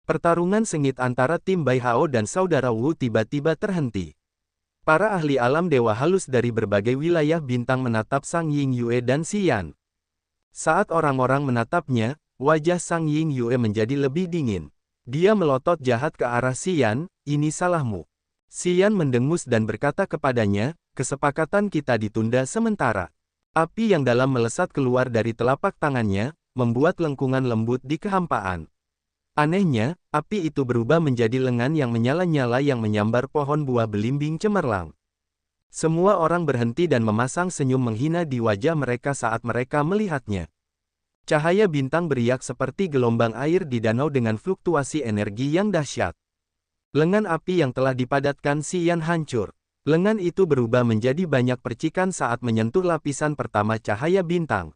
Pertarungan sengit antara tim Bai Hao dan saudara Wu tiba-tiba terhenti. Para ahli alam dewa halus dari berbagai wilayah bintang menatap Sang Ying Yue dan Xian. Saat orang-orang menatapnya, wajah Sang Ying Yue menjadi lebih dingin. Dia melotot jahat ke arah Xian, "Ini salahmu." Xian mendengus dan berkata kepadanya, "Kesepakatan kita ditunda sementara." Api yang dalam melesat keluar dari telapak tangannya, membuat lengkungan lembut di kehampaan. Anehnya, api itu berubah menjadi lengan yang menyala-nyala yang menyambar pohon buah belimbing cemerlang. Semua orang berhenti dan memasang senyum menghina di wajah mereka saat mereka melihatnya. Cahaya bintang beriak seperti gelombang air di danau dengan fluktuasi energi yang dahsyat. Lengan api yang telah dipadatkan Xian hancur. Lengan itu berubah menjadi banyak percikan saat menyentuh lapisan pertama cahaya bintang.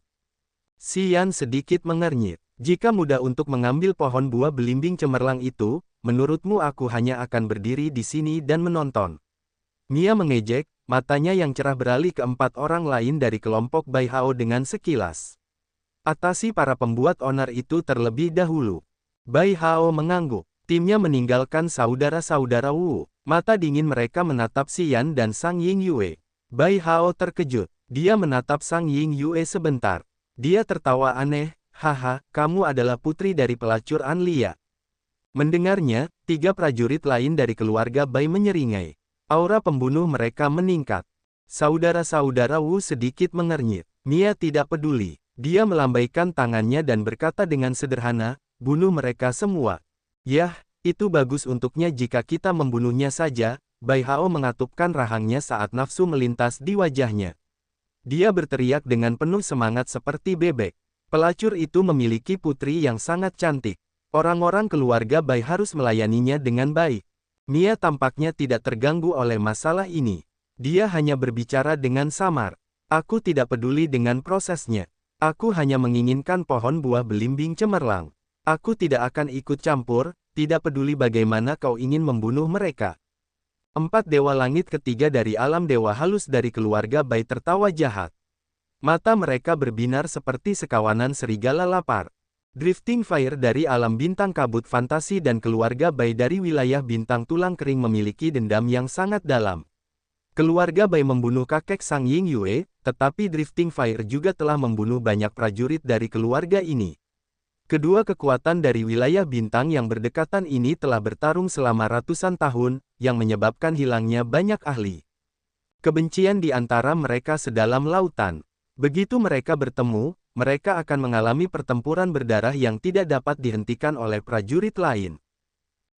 Xian sedikit mengernyit. "Jika mudah untuk mengambil pohon buah belimbing cemerlang itu, menurutmu aku hanya akan berdiri di sini dan menonton?" Mia mengejek, matanya yang cerah beralih ke 4 orang lain dari kelompok Bai Hao dengan sekilas. "Atasi para pembuat onar itu terlebih dahulu." Bai Hao mengangguk. Timnya meninggalkan saudara-saudara Wu. Mata dingin mereka menatap Xian dan Sang Ying Yue. Bai Hao terkejut. Dia menatap Sang Ying Yue sebentar. Dia tertawa aneh. "Haha, kamu adalah putri dari pelacur An Lia." Mendengarnya, 3 prajurit lain dari keluarga Bai menyeringai. Aura pembunuh mereka meningkat. Saudara-saudara Wu sedikit mengernyit. Mia tidak peduli. Dia melambaikan tangannya dan berkata dengan sederhana, "Bunuh mereka semua." "Yah, itu bagus untuknya jika kita membunuhnya saja." Bai Hao mengatupkan rahangnya saat nafsu melintas di wajahnya. Dia berteriak dengan penuh semangat seperti bebek. Pelacur itu memiliki putri yang sangat cantik. Orang-orang keluarga Bai harus melayaninya dengan baik. Mia tampaknya tidak terganggu oleh masalah ini. Dia hanya berbicara dengan samar. "Aku tidak peduli dengan prosesnya. Aku hanya menginginkan pohon buah belimbing cemerlang. Aku tidak akan ikut campur, tidak peduli bagaimana kau ingin membunuh mereka." 4 dewa langit ketiga dari alam dewa halus dari keluarga Bai tertawa jahat. Mata mereka berbinar seperti sekawanan serigala lapar. Drifting Fire dari alam bintang kabut fantasi dan keluarga Bai dari wilayah bintang tulang kering memiliki dendam yang sangat dalam. Keluarga Bai membunuh kakek Sang Ying Yue, tetapi Drifting Fire juga telah membunuh banyak prajurit dari keluarga ini. Kedua kekuatan dari wilayah bintang yang berdekatan ini telah bertarung selama ratusan tahun, yang menyebabkan hilangnya banyak ahli. Kebencian di antara mereka sedalam lautan. Begitu mereka bertemu, mereka akan mengalami pertempuran berdarah yang tidak dapat dihentikan oleh prajurit lain.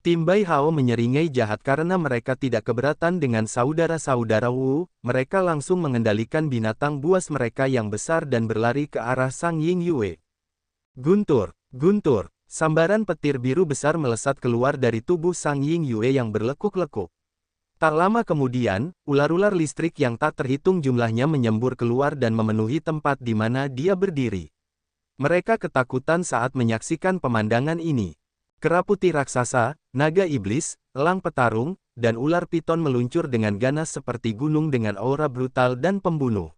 Tim Bai Hao menyeringai jahat karena mereka tidak keberatan dengan saudara-saudara Wu. Mereka langsung mengendalikan binatang buas mereka yang besar dan berlari ke arah Sang Ying Yue. Guntur, guntur, sambaran petir biru besar melesat keluar dari tubuh Sang Ying Yue yang berlekuk-lekuk. Tak lama kemudian, ular-ular listrik yang tak terhitung jumlahnya menyembur keluar dan memenuhi tempat di mana dia berdiri. Mereka ketakutan saat menyaksikan pemandangan ini. Kera putih raksasa, naga iblis, elang petarung, dan ular piton meluncur dengan ganas seperti gunung dengan aura brutal dan pembunuh.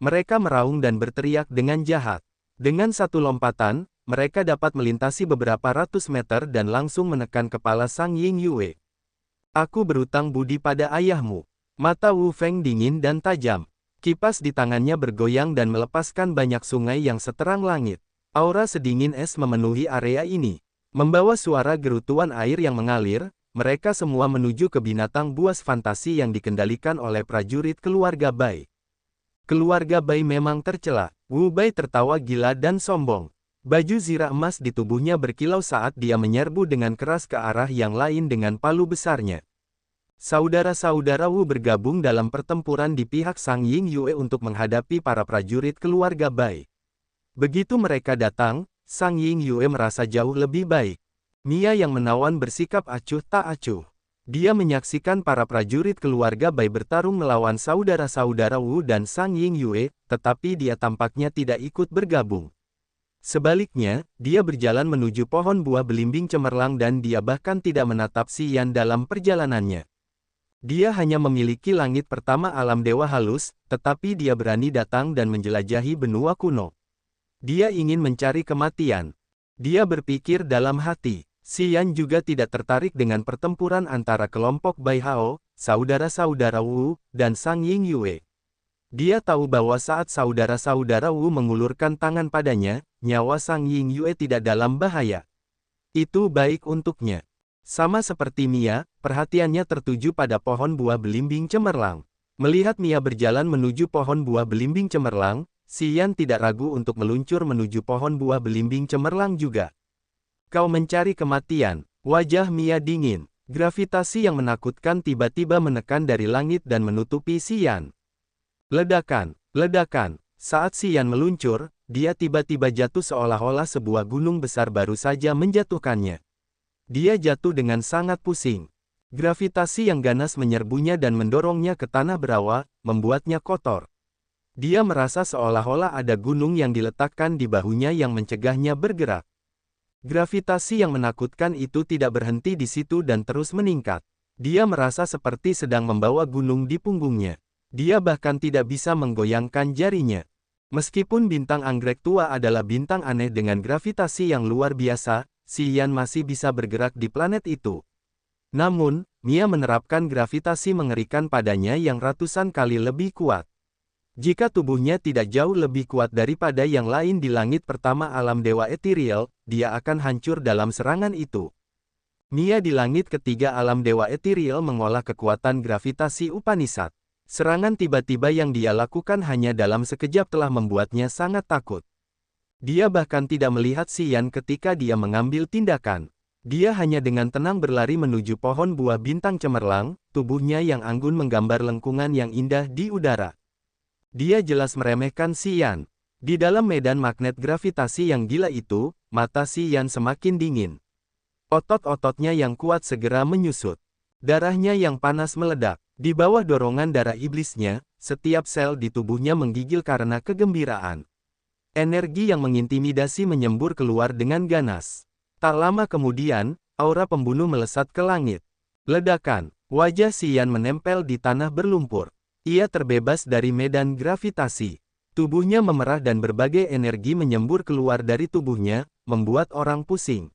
Mereka meraung dan berteriak dengan jahat. Dengan satu lompatan, mereka dapat melintasi beberapa ratus meter dan langsung menekan kepala Sang Ying Yue. "Aku berutang budi pada ayahmu." Mata Wu Feng dingin dan tajam. Kipas di tangannya bergoyang dan melepaskan banyak sungai yang seterang langit. Aura sedingin es memenuhi area ini. Membawa suara gerutuan air yang mengalir, mereka semua menuju ke binatang buas fantasi yang dikendalikan oleh prajurit keluarga Bai. Keluarga Bai memang tercela. Wu Bai tertawa gila dan sombong. Baju zirah emas di tubuhnya berkilau saat dia menyerbu dengan keras ke arah yang lain dengan palu besarnya. Saudara-saudara Wu bergabung dalam pertempuran di pihak Sang Ying Yue untuk menghadapi para prajurit keluarga Bai. Begitu mereka datang, Sang Ying Yue merasa jauh lebih baik. Mia yang menawan bersikap acuh tak acuh. Dia menyaksikan para prajurit keluarga Bai bertarung melawan saudara-saudara Wu dan Sang Ying Yue, tetapi dia tampaknya tidak ikut bergabung. Sebaliknya, dia berjalan menuju pohon buah belimbing cemerlang dan dia bahkan tidak menatap Xian dalam perjalanannya. Dia hanya memiliki langit pertama alam dewa halus, tetapi dia berani datang dan menjelajahi benua kuno. Dia ingin mencari kematian. Dia berpikir dalam hati, Xian juga tidak tertarik dengan pertempuran antara kelompok Bai Hao, saudara-saudara Wu, dan Sang Ying Yue. Dia tahu bahwa saat saudara-saudara Wu mengulurkan tangan padanya, nyawa Sang Ying Yue tidak dalam bahaya. Itu baik untuknya. Sama seperti Mia, perhatiannya tertuju pada pohon buah belimbing cemerlang. Melihat Mia berjalan menuju pohon buah belimbing cemerlang, Xian tidak ragu untuk meluncur menuju pohon buah belimbing cemerlang juga. Kau mencari kematian. Wajah Mia dingin. Gravitasi yang menakutkan tiba-tiba menekan dari langit dan menutupi Xian. Ledakan, ledakan. Saat Xian meluncur, dia tiba-tiba jatuh seolah-olah sebuah gunung besar baru saja menjatuhkannya. Dia jatuh dengan sangat pusing. Gravitasi yang ganas menyerbunya dan mendorongnya ke tanah berawa, membuatnya kotor. Dia merasa seolah-olah ada gunung yang diletakkan di bahunya yang mencegahnya bergerak. Gravitasi yang menakutkan itu tidak berhenti di situ dan terus meningkat. Dia merasa seperti sedang membawa gunung di punggungnya. Dia bahkan tidak bisa menggoyangkan jarinya. Meskipun bintang anggrek tua adalah bintang aneh dengan gravitasi yang luar biasa, Xian masih bisa bergerak di planet itu. Namun, Mia menerapkan gravitasi mengerikan padanya yang ratusan kali lebih kuat. Jika tubuhnya tidak jauh lebih kuat daripada yang lain di langit pertama alam dewa ethereal, dia akan hancur dalam serangan itu. Mia di langit ketiga alam dewa ethereal mengolah kekuatan gravitasi Upanishad. Serangan tiba-tiba yang dia lakukan hanya dalam sekejap telah membuatnya sangat takut. Dia bahkan tidak melihat Xian ketika dia mengambil tindakan. Dia hanya dengan tenang berlari menuju pohon buah bintang cemerlang, tubuhnya yang anggun menggambar lengkungan yang indah di udara. Dia jelas meremehkan Xian. Di dalam medan magnet gravitasi yang gila itu, mata Xian semakin dingin. Otot-ototnya yang kuat segera menyusut. Darahnya yang panas meledak. Di bawah dorongan darah iblisnya, setiap sel di tubuhnya menggigil karena kegembiraan. Energi yang mengintimidasi menyembur keluar dengan ganas. Tak lama kemudian, aura pembunuh melesat ke langit. Ledakan, wajah Xian menempel di tanah berlumpur. Ia terbebas dari medan gravitasi. Tubuhnya memerah dan berbagai energi menyembur keluar dari tubuhnya, membuat orang pusing.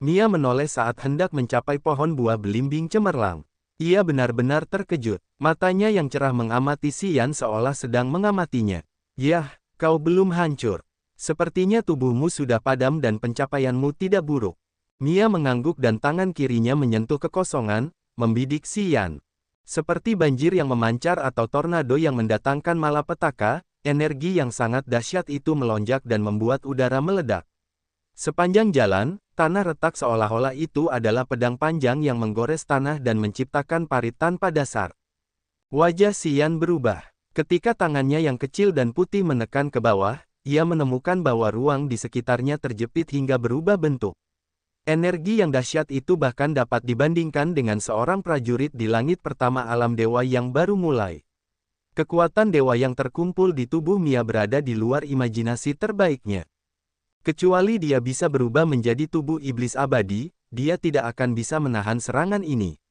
Mia menoleh saat hendak mencapai pohon buah belimbing cemerlang. Ia benar-benar terkejut. Matanya yang cerah mengamati Xian seolah sedang mengamatinya. Yah, kau belum hancur. Sepertinya tubuhmu sudah padam dan pencapaianmu tidak buruk. Mia mengangguk dan tangan kirinya menyentuh kekosongan, membidik Xian. Seperti banjir yang memancar atau tornado yang mendatangkan malapetaka, energi yang sangat dahsyat itu melonjak dan membuat udara meledak. Sepanjang jalan, tanah retak seolah-olah itu adalah pedang panjang yang menggores tanah dan menciptakan parit tanpa dasar. Wajah Xian berubah. Ketika tangannya yang kecil dan putih menekan ke bawah, ia menemukan bahwa ruang di sekitarnya terjepit hingga berubah bentuk. Energi yang dahsyat itu bahkan dapat dibandingkan dengan seorang prajurit di langit pertama alam dewa yang baru mulai. Kekuatan dewa yang terkumpul di tubuh Mia berada di luar imajinasi terbaiknya. Kecuali dia bisa berubah menjadi tubuh iblis abadi, dia tidak akan bisa menahan serangan ini.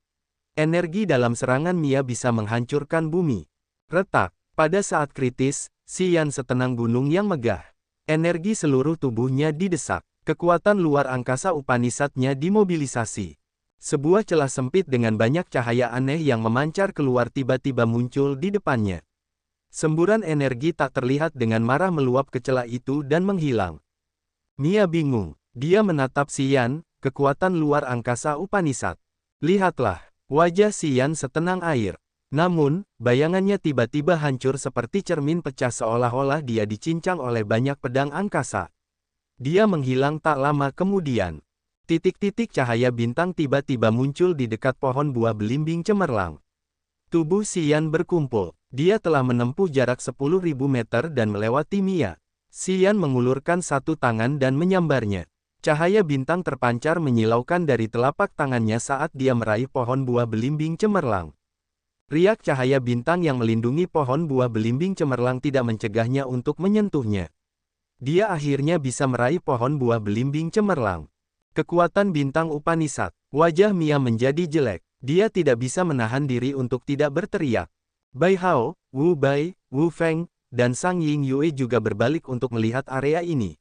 Energi dalam serangan Mia bisa menghancurkan bumi. Retak, pada saat kritis, Xian setenang gunung yang megah. Energi seluruh tubuhnya didesak. Kekuatan luar angkasa Upanishad-nya dimobilisasi. Sebuah celah sempit dengan banyak cahaya aneh yang memancar keluar tiba-tiba muncul di depannya. Semburan energi tak terlihat dengan marah meluap ke celah itu dan menghilang. Mia bingung. Dia menatap Xian, kekuatan luar angkasa Upanishad. Lihatlah, wajah Xian setenang air. Namun, bayangannya tiba-tiba hancur seperti cermin pecah seolah-olah dia dicincang oleh banyak pedang angkasa. Dia menghilang tak lama kemudian. Titik-titik cahaya bintang tiba-tiba muncul di dekat pohon buah belimbing cemerlang. Tubuh Xian berkumpul. Dia telah menempuh jarak 10.000 meter dan melewati Mia. Xian mengulurkan satu tangan dan menyambarnya. Cahaya bintang terpancar menyilaukan dari telapak tangannya saat dia meraih pohon buah belimbing cemerlang. Riak cahaya bintang yang melindungi pohon buah belimbing cemerlang tidak mencegahnya untuk menyentuhnya. Dia akhirnya bisa meraih pohon buah belimbing cemerlang. Kekuatan bintang Upanishad. Wajah Mia menjadi jelek. Dia tidak bisa menahan diri untuk tidak berteriak. Bai Hao, Wu Bai, Wu Feng, dan Sang Ying Yue juga berbalik untuk melihat area ini.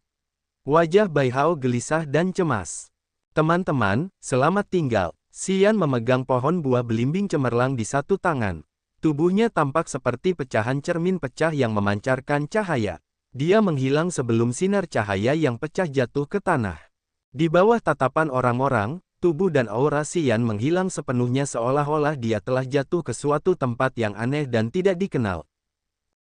Wajah Bai Hao gelisah dan cemas. Teman-teman, selamat tinggal. Xian memegang pohon buah belimbing cemerlang di satu tangan. Tubuhnya tampak seperti pecahan cermin pecah yang memancarkan cahaya. Dia menghilang sebelum sinar cahaya yang pecah jatuh ke tanah. Di bawah tatapan orang-orang, tubuh dan aura Xian menghilang sepenuhnya seolah-olah dia telah jatuh ke suatu tempat yang aneh dan tidak dikenal.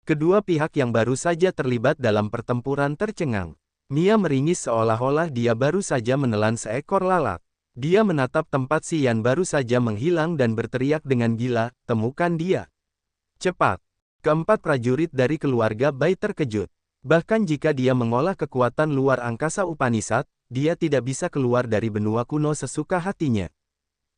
Kedua pihak yang baru saja terlibat dalam pertempuran tercengang. Mia meringis seolah-olah dia baru saja menelan seekor lalat. Dia menatap tempat Xian baru saja menghilang dan berteriak dengan gila, "Temukan dia! Cepat!" Keempat prajurit dari keluarga Bai terkejut. Bahkan jika dia mengolah kekuatan luar angkasa Upanishad, dia tidak bisa keluar dari benua kuno sesuka hatinya.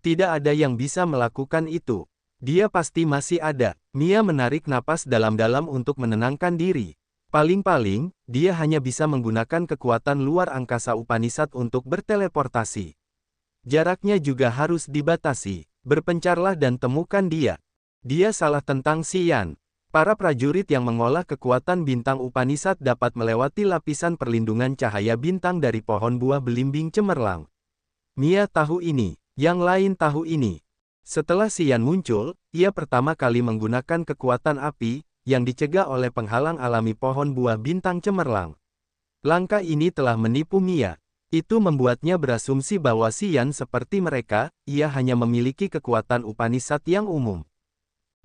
Tidak ada yang bisa melakukan itu. Dia pasti masih ada. Mia menarik napas dalam-dalam untuk menenangkan diri. Paling-paling, dia hanya bisa menggunakan kekuatan luar angkasa Upanishad untuk berteleportasi. Jaraknya juga harus dibatasi. Berpencarlah dan temukan dia. Dia salah tentang Xian. Para prajurit yang mengolah kekuatan bintang Upanishad dapat melewati lapisan perlindungan cahaya bintang dari pohon buah belimbing cemerlang. Mia tahu ini, yang lain tahu ini. Setelah Xian muncul, ia pertama kali menggunakan kekuatan api, yang dicegah oleh penghalang alami pohon buah bintang cemerlang. Langkah ini telah menipu Mia. Itu membuatnya berasumsi bahwa Xian seperti mereka, ia hanya memiliki kekuatan Upanishad yang umum.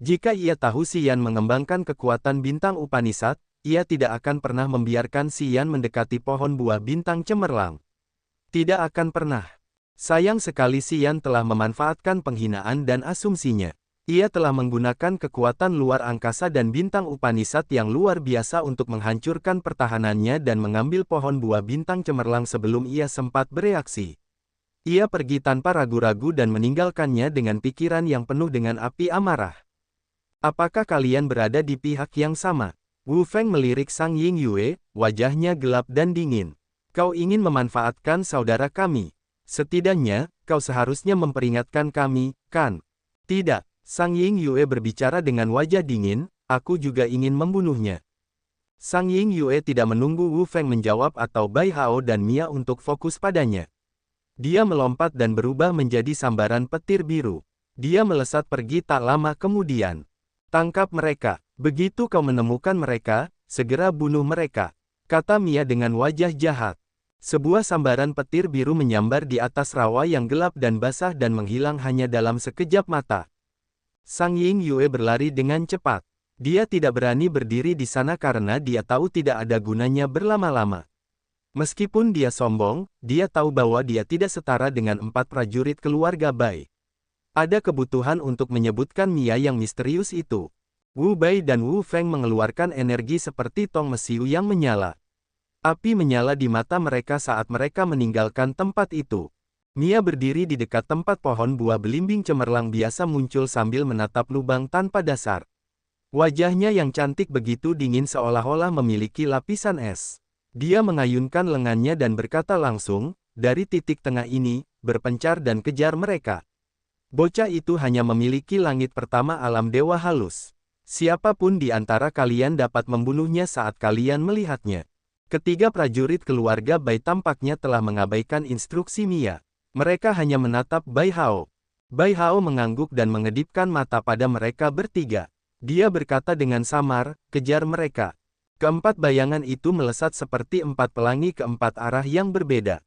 Jika ia tahu Xian mengembangkan kekuatan bintang Upanishad, ia tidak akan pernah membiarkan Xian mendekati pohon buah bintang cemerlang. Tidak akan pernah. Sayang sekali Xian telah memanfaatkan penghinaan dan asumsinya. Ia telah menggunakan kekuatan luar angkasa dan bintang Upanishad yang luar biasa untuk menghancurkan pertahanannya dan mengambil pohon buah bintang cemerlang sebelum ia sempat bereaksi. Ia pergi tanpa ragu-ragu dan meninggalkannya dengan pikiran yang penuh dengan api amarah. Apakah kalian berada di pihak yang sama? Wu Feng melirik Sang Ying Yue, wajahnya gelap dan dingin. Kau ingin memanfaatkan saudara kami. Setidaknya, kau seharusnya memperingatkan kami, kan? Tidak, Sang Ying Yue berbicara dengan wajah dingin, aku juga ingin membunuhnya. Sang Ying Yue tidak menunggu Wu Feng menjawab atau Bai Hao dan Mia untuk fokus padanya. Dia melompat dan berubah menjadi sambaran petir biru. Dia melesat pergi tak lama kemudian. Tangkap mereka. Begitu kau menemukan mereka, segera bunuh mereka, kata Mia dengan wajah jahat. Sebuah sambaran petir biru menyambar di atas rawa yang gelap dan basah dan menghilang hanya dalam sekejap mata. Sang Ying Yue berlari dengan cepat. Dia tidak berani berdiri di sana karena dia tahu tidak ada gunanya berlama-lama. Meskipun dia sombong, dia tahu bahwa dia tidak setara dengan 4 prajurit keluarga Bai. Ada kebutuhan untuk menyebutkan Mia yang misterius itu. Wu Bai dan Wu Feng mengeluarkan energi seperti tong mesiu yang menyala. Api menyala di mata mereka saat mereka meninggalkan tempat itu. Mia berdiri di dekat tempat pohon buah belimbing cemerlang biasa muncul sambil menatap lubang tanpa dasar. Wajahnya yang cantik begitu dingin seolah-olah memiliki lapisan es. Dia mengayunkan lengannya dan berkata langsung, "Dari titik tengah ini, berpencar dan kejar mereka." Bocah itu hanya memiliki langit pertama alam dewa halus. Siapapun di antara kalian dapat membunuhnya saat kalian melihatnya. Ketiga prajurit keluarga Bai tampaknya telah mengabaikan instruksi Mia. Mereka hanya menatap Bai Hao. Bai Hao mengangguk dan mengedipkan mata pada mereka bertiga. Dia berkata dengan samar, "Kejar mereka." Keempat bayangan itu melesat seperti 4 pelangi ke 4 arah yang berbeda.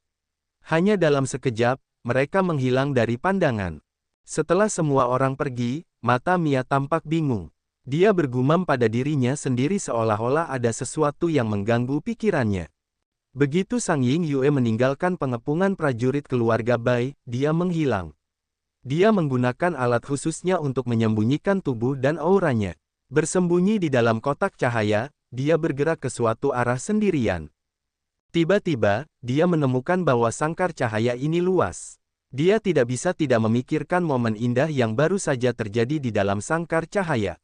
Hanya dalam sekejap, mereka menghilang dari pandangan. Setelah semua orang pergi, mata Mia tampak bingung. Dia bergumam pada dirinya sendiri seolah-olah ada sesuatu yang mengganggu pikirannya. Begitu Sang Ying Yue meninggalkan pengepungan prajurit keluarga Bai, dia menghilang. Dia menggunakan alat khususnya untuk menyembunyikan tubuh dan auranya. Bersembunyi di dalam kotak cahaya, dia bergerak ke suatu arah sendirian. Tiba-tiba, dia menemukan bahwa sangkar cahaya ini luas. Dia tidak bisa tidak memikirkan momen indah yang baru saja terjadi di dalam sangkar cahaya.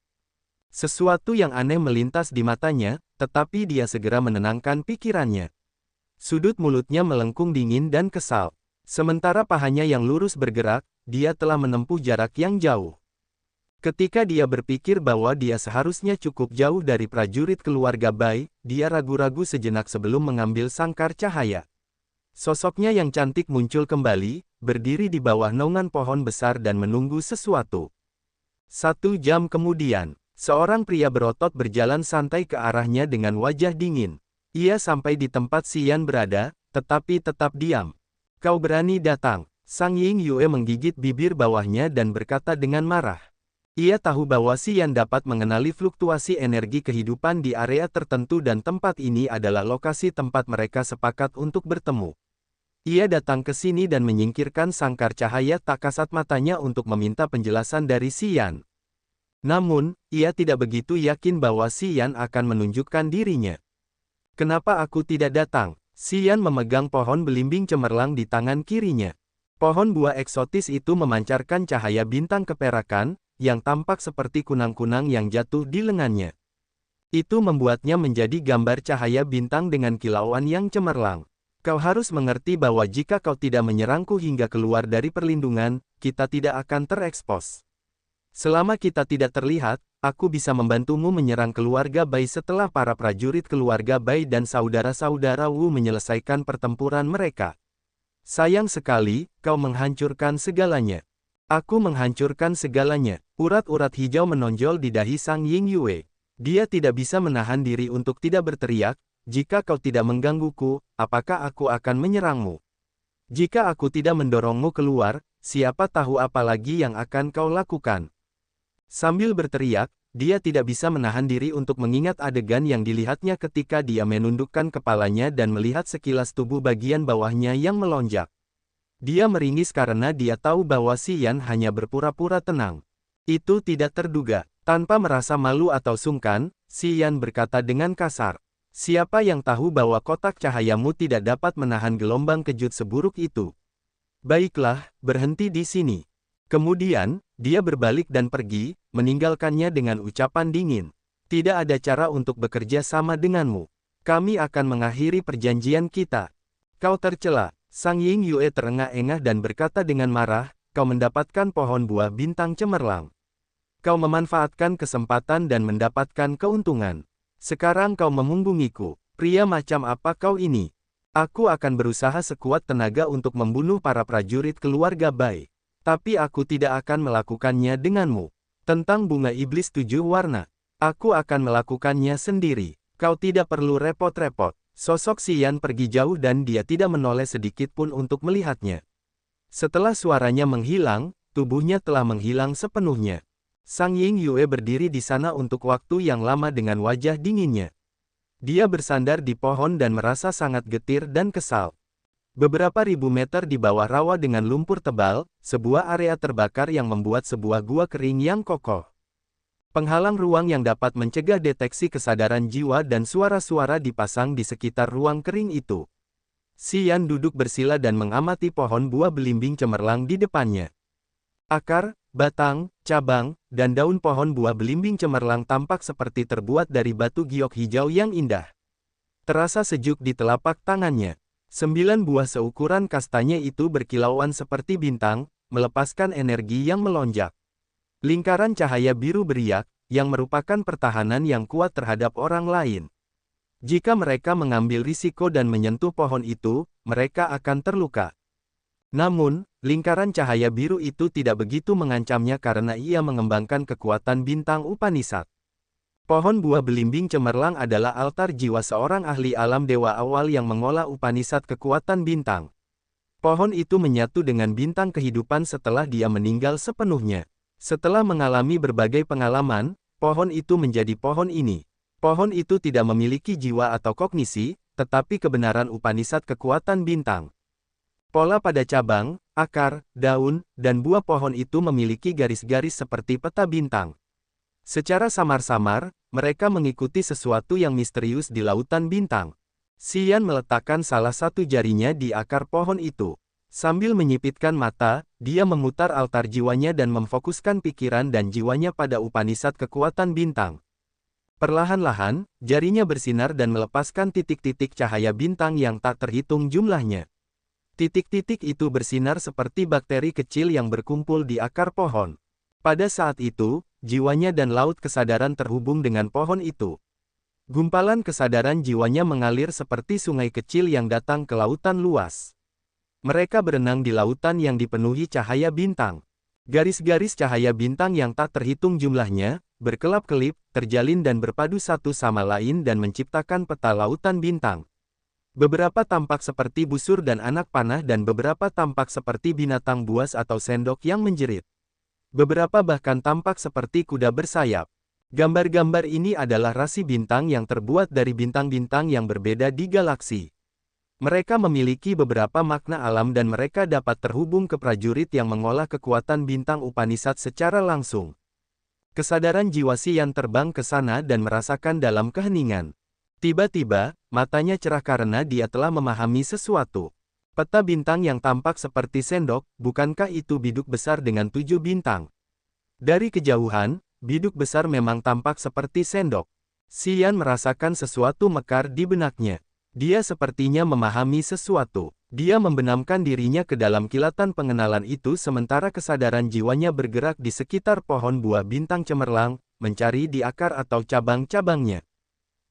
Sesuatu yang aneh melintas di matanya, tetapi dia segera menenangkan pikirannya. Sudut mulutnya melengkung dingin dan kesal. Sementara pahanya yang lurus bergerak, dia telah menempuh jarak yang jauh. Ketika dia berpikir bahwa dia seharusnya cukup jauh dari prajurit keluarga Bai, dia ragu-ragu sejenak sebelum mengambil sangkar cahaya. Sosoknya yang cantik muncul kembali, berdiri di bawah naungan pohon besar dan menunggu sesuatu. 1 jam kemudian, seorang pria berotot berjalan santai ke arahnya dengan wajah dingin. Ia sampai di tempat Xian berada, tetapi tetap diam. Kau berani datang? Sang Ying Yue menggigit bibir bawahnya dan berkata dengan marah. Ia tahu bahwa Xian dapat mengenali fluktuasi energi kehidupan di area tertentu dan tempat ini adalah lokasi tempat mereka sepakat untuk bertemu. Ia datang ke sini dan menyingkirkan sangkar cahaya tak kasat matanya untuk meminta penjelasan dari Xian. Namun, ia tidak begitu yakin bahwa Xian akan menunjukkan dirinya. Kenapa aku tidak datang? Xian memegang pohon belimbing cemerlang di tangan kirinya. Pohon buah eksotis itu memancarkan cahaya bintang keperakan, yang tampak seperti kunang-kunang yang jatuh di lengannya. Itu membuatnya menjadi gambar cahaya bintang dengan kilauan yang cemerlang. Kau harus mengerti bahwa jika kau tidak menyerangku hingga keluar dari perlindungan, kita tidak akan terekspos. Selama kita tidak terlihat, aku bisa membantumu menyerang keluarga Bai setelah para prajurit keluarga Bai dan saudara-saudara Wu menyelesaikan pertempuran mereka. Sayang sekali, kau menghancurkan segalanya. Aku menghancurkan segalanya. Urat-urat hijau menonjol di dahi Sang Ying Yue. Dia tidak bisa menahan diri untuk tidak berteriak. Jika kau tidak menggangguku, apakah aku akan menyerangmu? Jika aku tidak mendorongmu keluar, siapa tahu apa lagi yang akan kau lakukan? Sambil berteriak, dia tidak bisa menahan diri untuk mengingat adegan yang dilihatnya ketika dia menundukkan kepalanya dan melihat sekilas tubuh bagian bawahnya yang melonjak. Dia meringis karena dia tahu bahwa Xian hanya berpura-pura tenang. Itu tidak terduga. Tanpa merasa malu atau sungkan, Xian berkata dengan kasar. Siapa yang tahu bahwa kotak cahayamu tidak dapat menahan gelombang kejut seburuk itu? Baiklah, berhenti di sini. Kemudian, dia berbalik dan pergi, meninggalkannya dengan ucapan dingin. Tidak ada cara untuk bekerja sama denganmu. Kami akan mengakhiri perjanjian kita. Kau tercela. Sang Ying Yue terengah-engah dan berkata dengan marah, kau mendapatkan pohon buah bintang cemerlang. Kau memanfaatkan kesempatan dan mendapatkan keuntungan. Sekarang kau memunggungiku. Pria macam apa kau ini? Aku akan berusaha sekuat tenaga untuk membunuh para prajurit keluarga Bai. Tapi aku tidak akan melakukannya denganmu. Tentang bunga iblis 7 warna. Aku akan melakukannya sendiri. Kau tidak perlu repot-repot. Sosok Xian pergi jauh dan dia tidak menoleh sedikit pun untuk melihatnya. Setelah suaranya menghilang, tubuhnya telah menghilang sepenuhnya. Sang Ying Yue berdiri di sana untuk waktu yang lama dengan wajah dinginnya. Dia bersandar di pohon dan merasa sangat getir dan kesal. Beberapa ribu meter di bawah rawa dengan lumpur tebal, sebuah area terbakar yang membuat sebuah gua kering yang kokoh. Penghalang ruang yang dapat mencegah deteksi kesadaran jiwa dan suara-suara dipasang di sekitar ruang kering itu. Xian duduk bersila dan mengamati pohon buah belimbing cemerlang di depannya. Akar, batang, cabang, dan daun pohon buah belimbing cemerlang tampak seperti terbuat dari batu giok hijau yang indah. Terasa sejuk di telapak tangannya. 9 buah seukuran kastanya itu berkilauan seperti bintang, melepaskan energi yang melonjak. Lingkaran cahaya biru beriak, yang merupakan pertahanan yang kuat terhadap orang lain. Jika mereka mengambil risiko dan menyentuh pohon itu, mereka akan terluka. Namun, lingkaran cahaya biru itu tidak begitu mengancamnya karena ia mengembangkan kekuatan bintang Upanishad. Pohon buah belimbing cemerlang adalah altar jiwa seorang ahli alam dewa awal yang mengolah Upanishad kekuatan bintang. Pohon itu menyatu dengan bintang kehidupan setelah dia meninggal sepenuhnya. Setelah mengalami berbagai pengalaman, pohon itu menjadi pohon ini. Pohon itu tidak memiliki jiwa atau kognisi, tetapi kebenaran Upanishad kekuatan bintang. Pola pada cabang, akar, daun, dan buah pohon itu memiliki garis-garis seperti peta bintang. Secara samar-samar, mereka mengikuti sesuatu yang misterius di lautan bintang. Xian meletakkan salah satu jarinya di akar pohon itu. Sambil menyipitkan mata, dia memutar altar jiwanya dan memfokuskan pikiran dan jiwanya pada Upanishad kekuatan bintang. Perlahan-lahan, jarinya bersinar dan melepaskan titik-titik cahaya bintang yang tak terhitung jumlahnya. Titik-titik itu bersinar seperti bakteri kecil yang berkumpul di akar pohon. Pada saat itu, jiwanya dan laut kesadaran terhubung dengan pohon itu. Gumpalan kesadaran jiwanya mengalir seperti sungai kecil yang datang ke lautan luas. Mereka berenang di lautan yang dipenuhi cahaya bintang. Garis-garis cahaya bintang yang tak terhitung jumlahnya, berkelap-kelip, terjalin dan berpadu satu sama lain dan menciptakan peta lautan bintang. Beberapa tampak seperti busur dan anak panah dan beberapa tampak seperti binatang buas atau sendok yang menjerit. Beberapa bahkan tampak seperti kuda bersayap. Gambar-gambar ini adalah rasi bintang yang terbuat dari bintang-bintang yang berbeda di galaksi. Mereka memiliki beberapa makna alam dan mereka dapat terhubung ke prajurit yang mengolah kekuatan bintang Upanishad secara langsung. Kesadaran jiwa Xian terbang ke sana dan merasakan dalam keheningan. Tiba-tiba, matanya cerah karena dia telah memahami sesuatu. Peta bintang yang tampak seperti sendok, bukankah itu biduk besar dengan 7 bintang? Dari kejauhan, biduk besar memang tampak seperti sendok. Xian merasakan sesuatu mekar di benaknya. Dia sepertinya memahami sesuatu. Dia membenamkan dirinya ke dalam kilatan pengenalan itu sementara kesadaran jiwanya bergerak di sekitar pohon buah bintang cemerlang, mencari di akar atau cabang-cabangnya.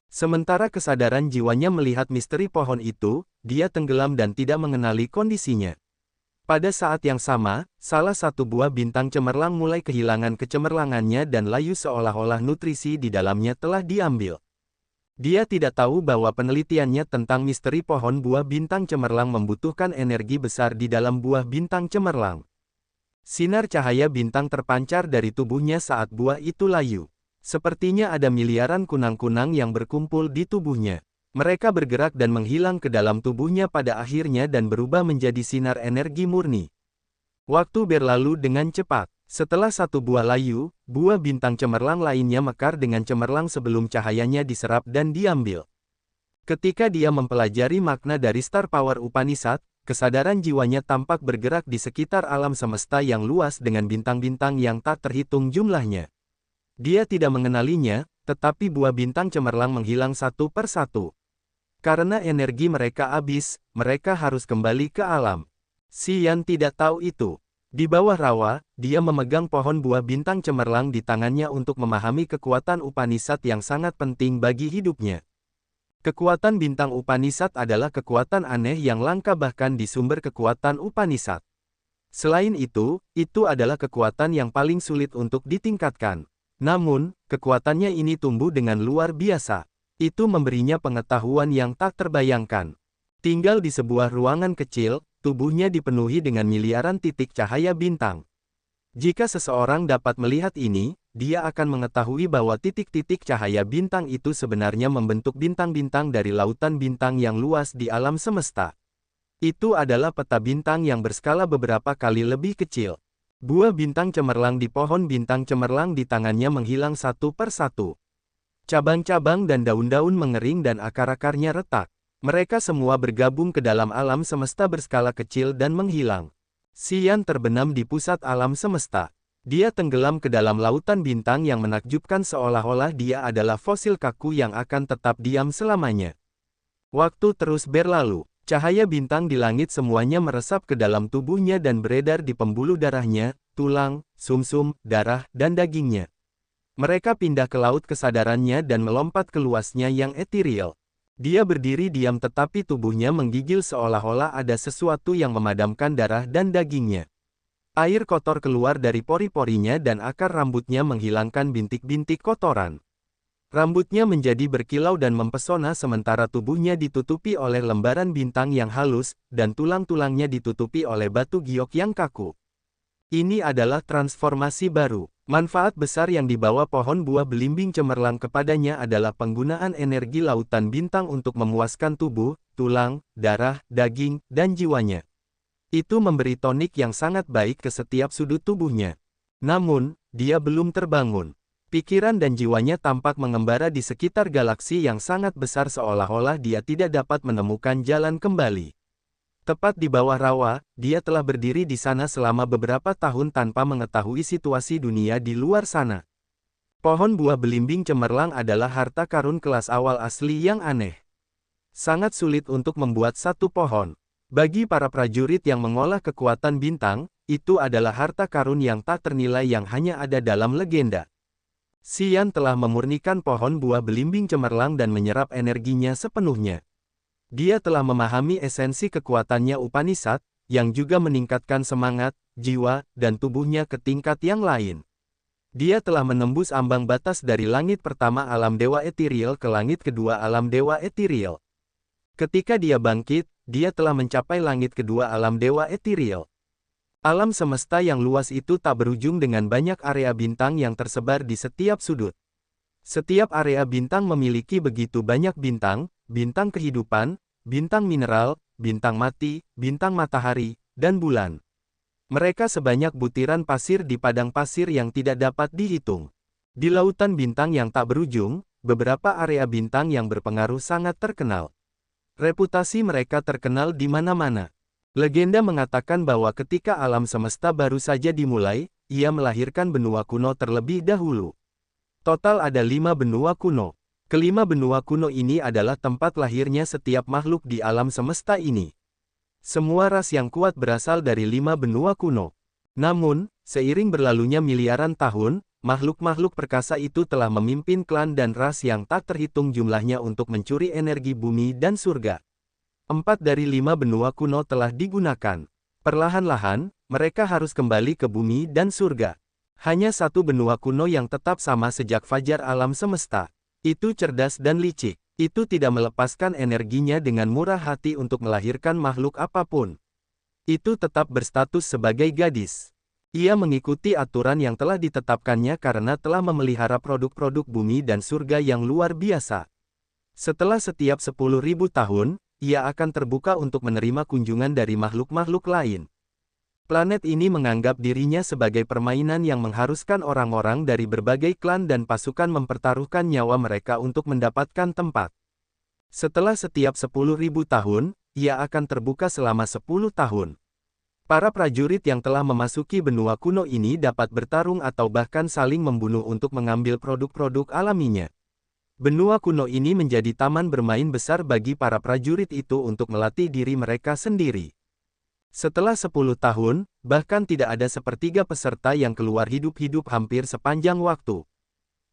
Sementara kesadaran jiwanya melihat misteri pohon itu, dia tenggelam dan tidak mengenali kondisinya. Pada saat yang sama, salah satu buah bintang cemerlang mulai kehilangan kecemerlangannya dan layu seolah-olah nutrisi di dalamnya telah diambil. Dia tidak tahu bahwa penelitiannya tentang misteri pohon buah bintang cemerlang membutuhkan energi besar di dalam buah bintang cemerlang. Sinar cahaya bintang terpancar dari tubuhnya saat buah itu layu. Sepertinya ada miliaran kunang-kunang yang berkumpul di tubuhnya. Mereka bergerak dan menghilang ke dalam tubuhnya pada akhirnya dan berubah menjadi sinar energi murni. Waktu berlalu dengan cepat. Setelah satu buah layu, buah bintang cemerlang lainnya mekar dengan cemerlang sebelum cahayanya diserap dan diambil. Ketika dia mempelajari makna dari Star Power Upanishad, kesadaran jiwanya tampak bergerak di sekitar alam semesta yang luas dengan bintang-bintang yang tak terhitung jumlahnya. Dia tidak mengenalinya, tetapi buah bintang cemerlang menghilang satu per satu. Karena energi mereka habis, mereka harus kembali ke alam. Xian tidak tahu itu. Di bawah rawa, dia memegang pohon buah bintang cemerlang di tangannya untuk memahami kekuatan Upanishad yang sangat penting bagi hidupnya. Kekuatan bintang Upanishad adalah kekuatan aneh yang langka bahkan di sumber kekuatan Upanishad. Selain itu adalah kekuatan yang paling sulit untuk ditingkatkan. Namun, kekuatannya ini tumbuh dengan luar biasa. Itu memberinya pengetahuan yang tak terbayangkan. Tinggal di sebuah ruangan kecil, tubuhnya dipenuhi dengan miliaran titik cahaya bintang. Jika seseorang dapat melihat ini, dia akan mengetahui bahwa titik-titik cahaya bintang itu sebenarnya membentuk bintang-bintang dari lautan bintang yang luas di alam semesta. Itu adalah peta bintang yang berskala beberapa kali lebih kecil. Buah bintang cemerlang di pohon bintang cemerlang di tangannya menghilang satu per satu. Cabang-cabang dan daun-daun mengering dan akar-akarnya retak. Mereka semua bergabung ke dalam alam semesta berskala kecil dan menghilang. Xian terbenam di pusat alam semesta. Dia tenggelam ke dalam lautan bintang yang menakjubkan seolah-olah dia adalah fosil kaku yang akan tetap diam selamanya. Waktu terus berlalu. Cahaya bintang di langit semuanya meresap ke dalam tubuhnya dan beredar di pembuluh darahnya, tulang, sumsum, darah, dan dagingnya. Mereka pindah ke laut kesadarannya dan melompat ke luasnya yang ethereal. Dia berdiri diam tetapi tubuhnya menggigil seolah-olah ada sesuatu yang memadamkan darah dan dagingnya. Air kotor keluar dari pori-porinya dan akar rambutnya menghilangkan bintik-bintik kotoran. Rambutnya menjadi berkilau dan mempesona sementara tubuhnya ditutupi oleh lembaran bintang yang halus, dan tulang-tulangnya ditutupi oleh batu giok yang kaku. Ini adalah transformasi baru. Manfaat besar yang dibawa pohon buah belimbing cemerlang kepadanya adalah penggunaan energi lautan bintang untuk memuaskan tubuh, tulang, darah, daging, dan jiwanya. Itu memberi tonik yang sangat baik ke setiap sudut tubuhnya. Namun, dia belum terbangun. Pikiran dan jiwanya tampak mengembara di sekitar galaksi yang sangat besar seolah-olah dia tidak dapat menemukan jalan kembali. Tepat di bawah rawa, dia telah berdiri di sana selama beberapa tahun tanpa mengetahui situasi dunia di luar sana. Pohon buah belimbing cemerlang adalah harta karun kelas awal asli yang aneh. Sangat sulit untuk membuat satu pohon. Bagi para prajurit yang mengolah kekuatan bintang, itu adalah harta karun yang tak ternilai yang hanya ada dalam legenda. Xian telah memurnikan pohon buah belimbing cemerlang dan menyerap energinya sepenuhnya. Dia telah memahami esensi kekuatannya Upanishad, yang juga meningkatkan semangat, jiwa, dan tubuhnya ke tingkat yang lain. Dia telah menembus ambang batas dari langit pertama alam dewa ethereal ke langit kedua alam dewa ethereal. Ketika dia bangkit, dia telah mencapai langit kedua alam dewa ethereal. Alam semesta yang luas itu tak berujung dengan banyak area bintang yang tersebar di setiap sudut. Setiap area bintang memiliki begitu banyak bintang, bintang kehidupan, bintang mineral, bintang mati, bintang matahari, dan bulan. Mereka sebanyak butiran pasir di padang pasir yang tidak dapat dihitung. Di lautan bintang yang tak berujung, beberapa area bintang yang berpengaruh sangat terkenal. Reputasi mereka terkenal di mana-mana. Legenda mengatakan bahwa ketika alam semesta baru saja dimulai, ia melahirkan benua kuno terlebih dahulu. Total ada 5 benua kuno. Kelima benua kuno ini adalah tempat lahirnya setiap makhluk di alam semesta ini. Semua ras yang kuat berasal dari 5 benua kuno. Namun, seiring berlalunya miliaran tahun, makhluk-makhluk perkasa itu telah memimpin klan dan ras yang tak terhitung jumlahnya untuk mencuri energi bumi dan surga. 4 dari 5 benua kuno telah digunakan. Perlahan-lahan, mereka harus kembali ke bumi dan surga. Hanya satu benua kuno yang tetap sama sejak fajar alam semesta. Itu cerdas dan licik. Itu tidak melepaskan energinya dengan murah hati untuk melahirkan makhluk apapun. Itu tetap berstatus sebagai gadis. Ia mengikuti aturan yang telah ditetapkannya karena telah memelihara produk-produk bumi dan surga yang luar biasa. Setelah setiap 10.000 tahun, ia akan terbuka untuk menerima kunjungan dari makhluk-makhluk lain. Planet ini menganggap dirinya sebagai permainan yang mengharuskan orang-orang dari berbagai klan dan pasukan mempertaruhkan nyawa mereka untuk mendapatkan tempat. Setelah setiap 10.000 tahun, ia akan terbuka selama 10 tahun. Para prajurit yang telah memasuki benua kuno ini dapat bertarung atau bahkan saling membunuh untuk mengambil produk-produk alaminya. Benua kuno ini menjadi taman bermain besar bagi para prajurit itu untuk melatih diri mereka sendiri. Setelah 10 tahun, bahkan tidak ada sepertiga peserta yang keluar hidup-hidup hampir sepanjang waktu.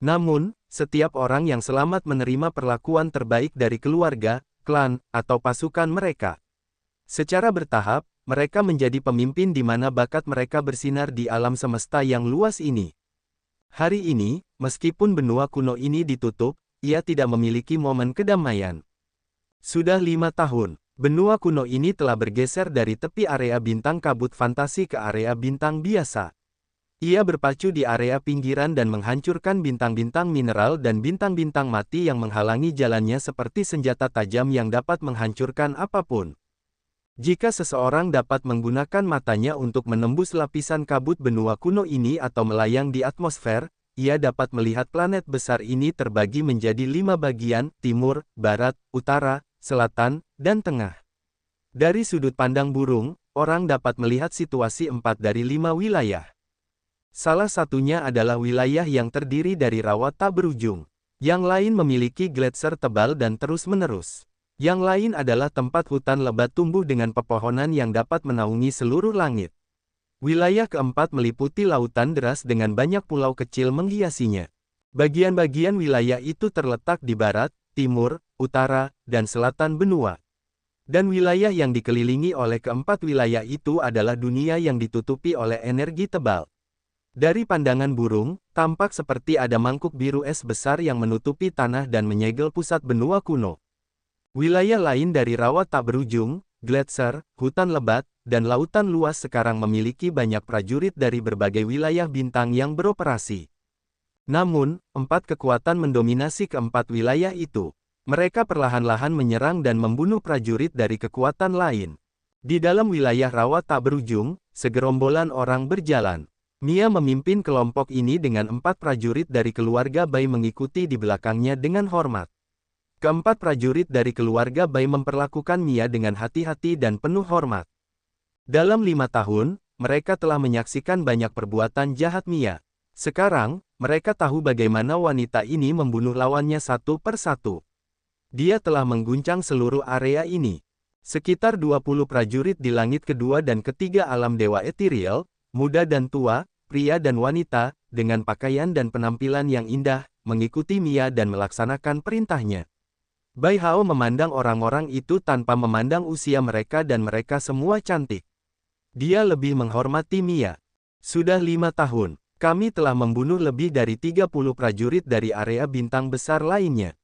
Namun, setiap orang yang selamat menerima perlakuan terbaik dari keluarga, klan, atau pasukan mereka. Secara bertahap, mereka menjadi pemimpin di mana bakat mereka bersinar di alam semesta yang luas ini. Hari ini, meskipun benua kuno ini ditutup, ia tidak memiliki momen kedamaian. Sudah 5 tahun, benua kuno ini telah bergeser dari tepi area bintang kabut fantasi ke area bintang biasa. Ia berpacu di area pinggiran dan menghancurkan bintang-bintang mineral dan bintang-bintang mati yang menghalangi jalannya seperti senjata tajam yang dapat menghancurkan apapun. Jika seseorang dapat menggunakan matanya untuk menembus lapisan kabut benua kuno ini atau melayang di atmosfer, ia dapat melihat planet besar ini terbagi menjadi 5 bagian, timur, barat, utara, selatan, dan tengah. Dari sudut pandang burung, orang dapat melihat situasi 4 dari 5 wilayah. Salah satunya adalah wilayah yang terdiri dari rawa tak berujung. Yang lain memiliki gletser tebal dan terus-menerus. Yang lain adalah tempat hutan lebat tumbuh dengan pepohonan yang dapat menaungi seluruh langit. Wilayah keempat meliputi lautan deras dengan banyak pulau kecil menghiasinya. Bagian-bagian wilayah itu terletak di barat, timur, utara, dan selatan benua. Dan wilayah yang dikelilingi oleh keempat wilayah itu adalah dunia yang ditutupi oleh energi tebal. Dari pandangan burung, tampak seperti ada mangkuk biru es besar yang menutupi tanah dan menyegel pusat benua kuno. Wilayah lain dari rawa tak berujung, gletser, hutan lebat, dan lautan luas sekarang memiliki banyak prajurit dari berbagai wilayah bintang yang beroperasi. Namun, 4 kekuatan mendominasi keempat wilayah itu. Mereka perlahan-lahan menyerang dan membunuh prajurit dari kekuatan lain. Di dalam wilayah rawa tak berujung, segerombolan orang berjalan. Mia memimpin kelompok ini dengan 4 prajurit dari keluarga Bai mengikuti di belakangnya dengan hormat. Keempat prajurit dari keluarga Bai memperlakukan Mia dengan hati-hati dan penuh hormat. Dalam 5 tahun, mereka telah menyaksikan banyak perbuatan jahat Mia. Sekarang, mereka tahu bagaimana wanita ini membunuh lawannya satu persatu. Dia telah mengguncang seluruh area ini. Sekitar 20 prajurit di langit kedua dan ketiga alam dewa ethereal, muda dan tua, pria dan wanita, dengan pakaian dan penampilan yang indah, mengikuti Mia dan melaksanakan perintahnya. Bai Hao memandang orang-orang itu tanpa memandang usia mereka dan mereka semua cantik. Dia lebih menghormati Mia. Sudah 5 tahun, kami telah membunuh lebih dari 30 prajurit dari area bintang besar lainnya.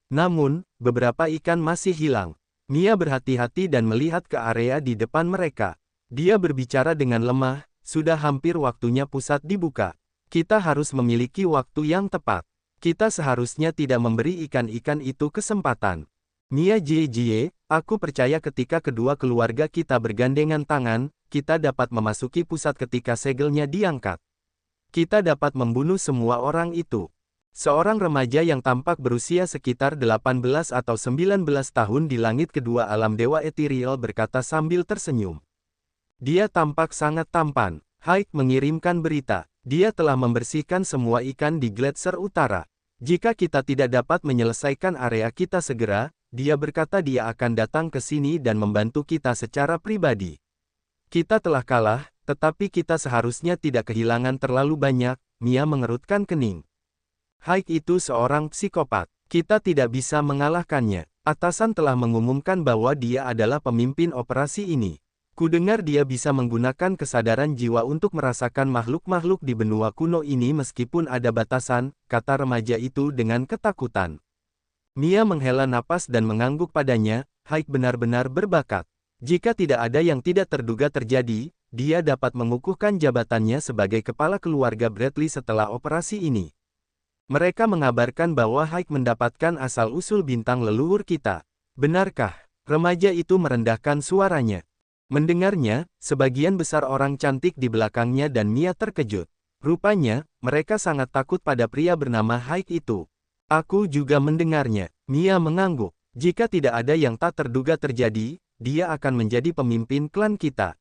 Namun, beberapa ikan masih hilang. Mia berhati-hati dan melihat ke area di depan mereka. Dia berbicara dengan lemah, sudah hampir waktunya pusat dibuka. Kita harus memiliki waktu yang tepat. Kita seharusnya tidak memberi ikan-ikan itu kesempatan. Mia Jie, aku percaya ketika kedua keluarga kita bergandengan tangan, kita dapat memasuki pusat ketika segelnya diangkat. Kita dapat membunuh semua orang itu. Seorang remaja yang tampak berusia sekitar 18 atau 19 tahun di langit kedua alam dewa ethereal berkata sambil tersenyum. Dia tampak sangat tampan. Haik mengirimkan berita. Dia telah membersihkan semua ikan di Gletser Utara. Jika kita tidak dapat menyelesaikan area kita segera, dia berkata dia akan datang ke sini dan membantu kita secara pribadi. Kita telah kalah, tetapi kita seharusnya tidak kehilangan terlalu banyak, Mia mengerutkan kening. Haik itu seorang psikopat. Kita tidak bisa mengalahkannya. Atasan telah mengumumkan bahwa dia adalah pemimpin operasi ini. Kudengar dia bisa menggunakan kesadaran jiwa untuk merasakan makhluk-makhluk di benua kuno ini meskipun ada batasan, kata remaja itu dengan ketakutan. Mia menghela napas dan mengangguk padanya, Haik benar-benar berbakat. Jika tidak ada yang tidak terduga terjadi, dia dapat mengukuhkan jabatannya sebagai kepala keluarga Bradley setelah operasi ini. Mereka mengabarkan bahwa Haik mendapatkan asal-usul bintang leluhur kita. Benarkah? Remaja itu merendahkan suaranya. Mendengarnya, sebagian besar orang cantik di belakangnya dan Mia terkejut. Rupanya, mereka sangat takut pada pria bernama Haik itu. Aku juga mendengarnya. Mia mengangguk. Jika tidak ada yang tak terduga terjadi, dia akan menjadi pemimpin klan kita.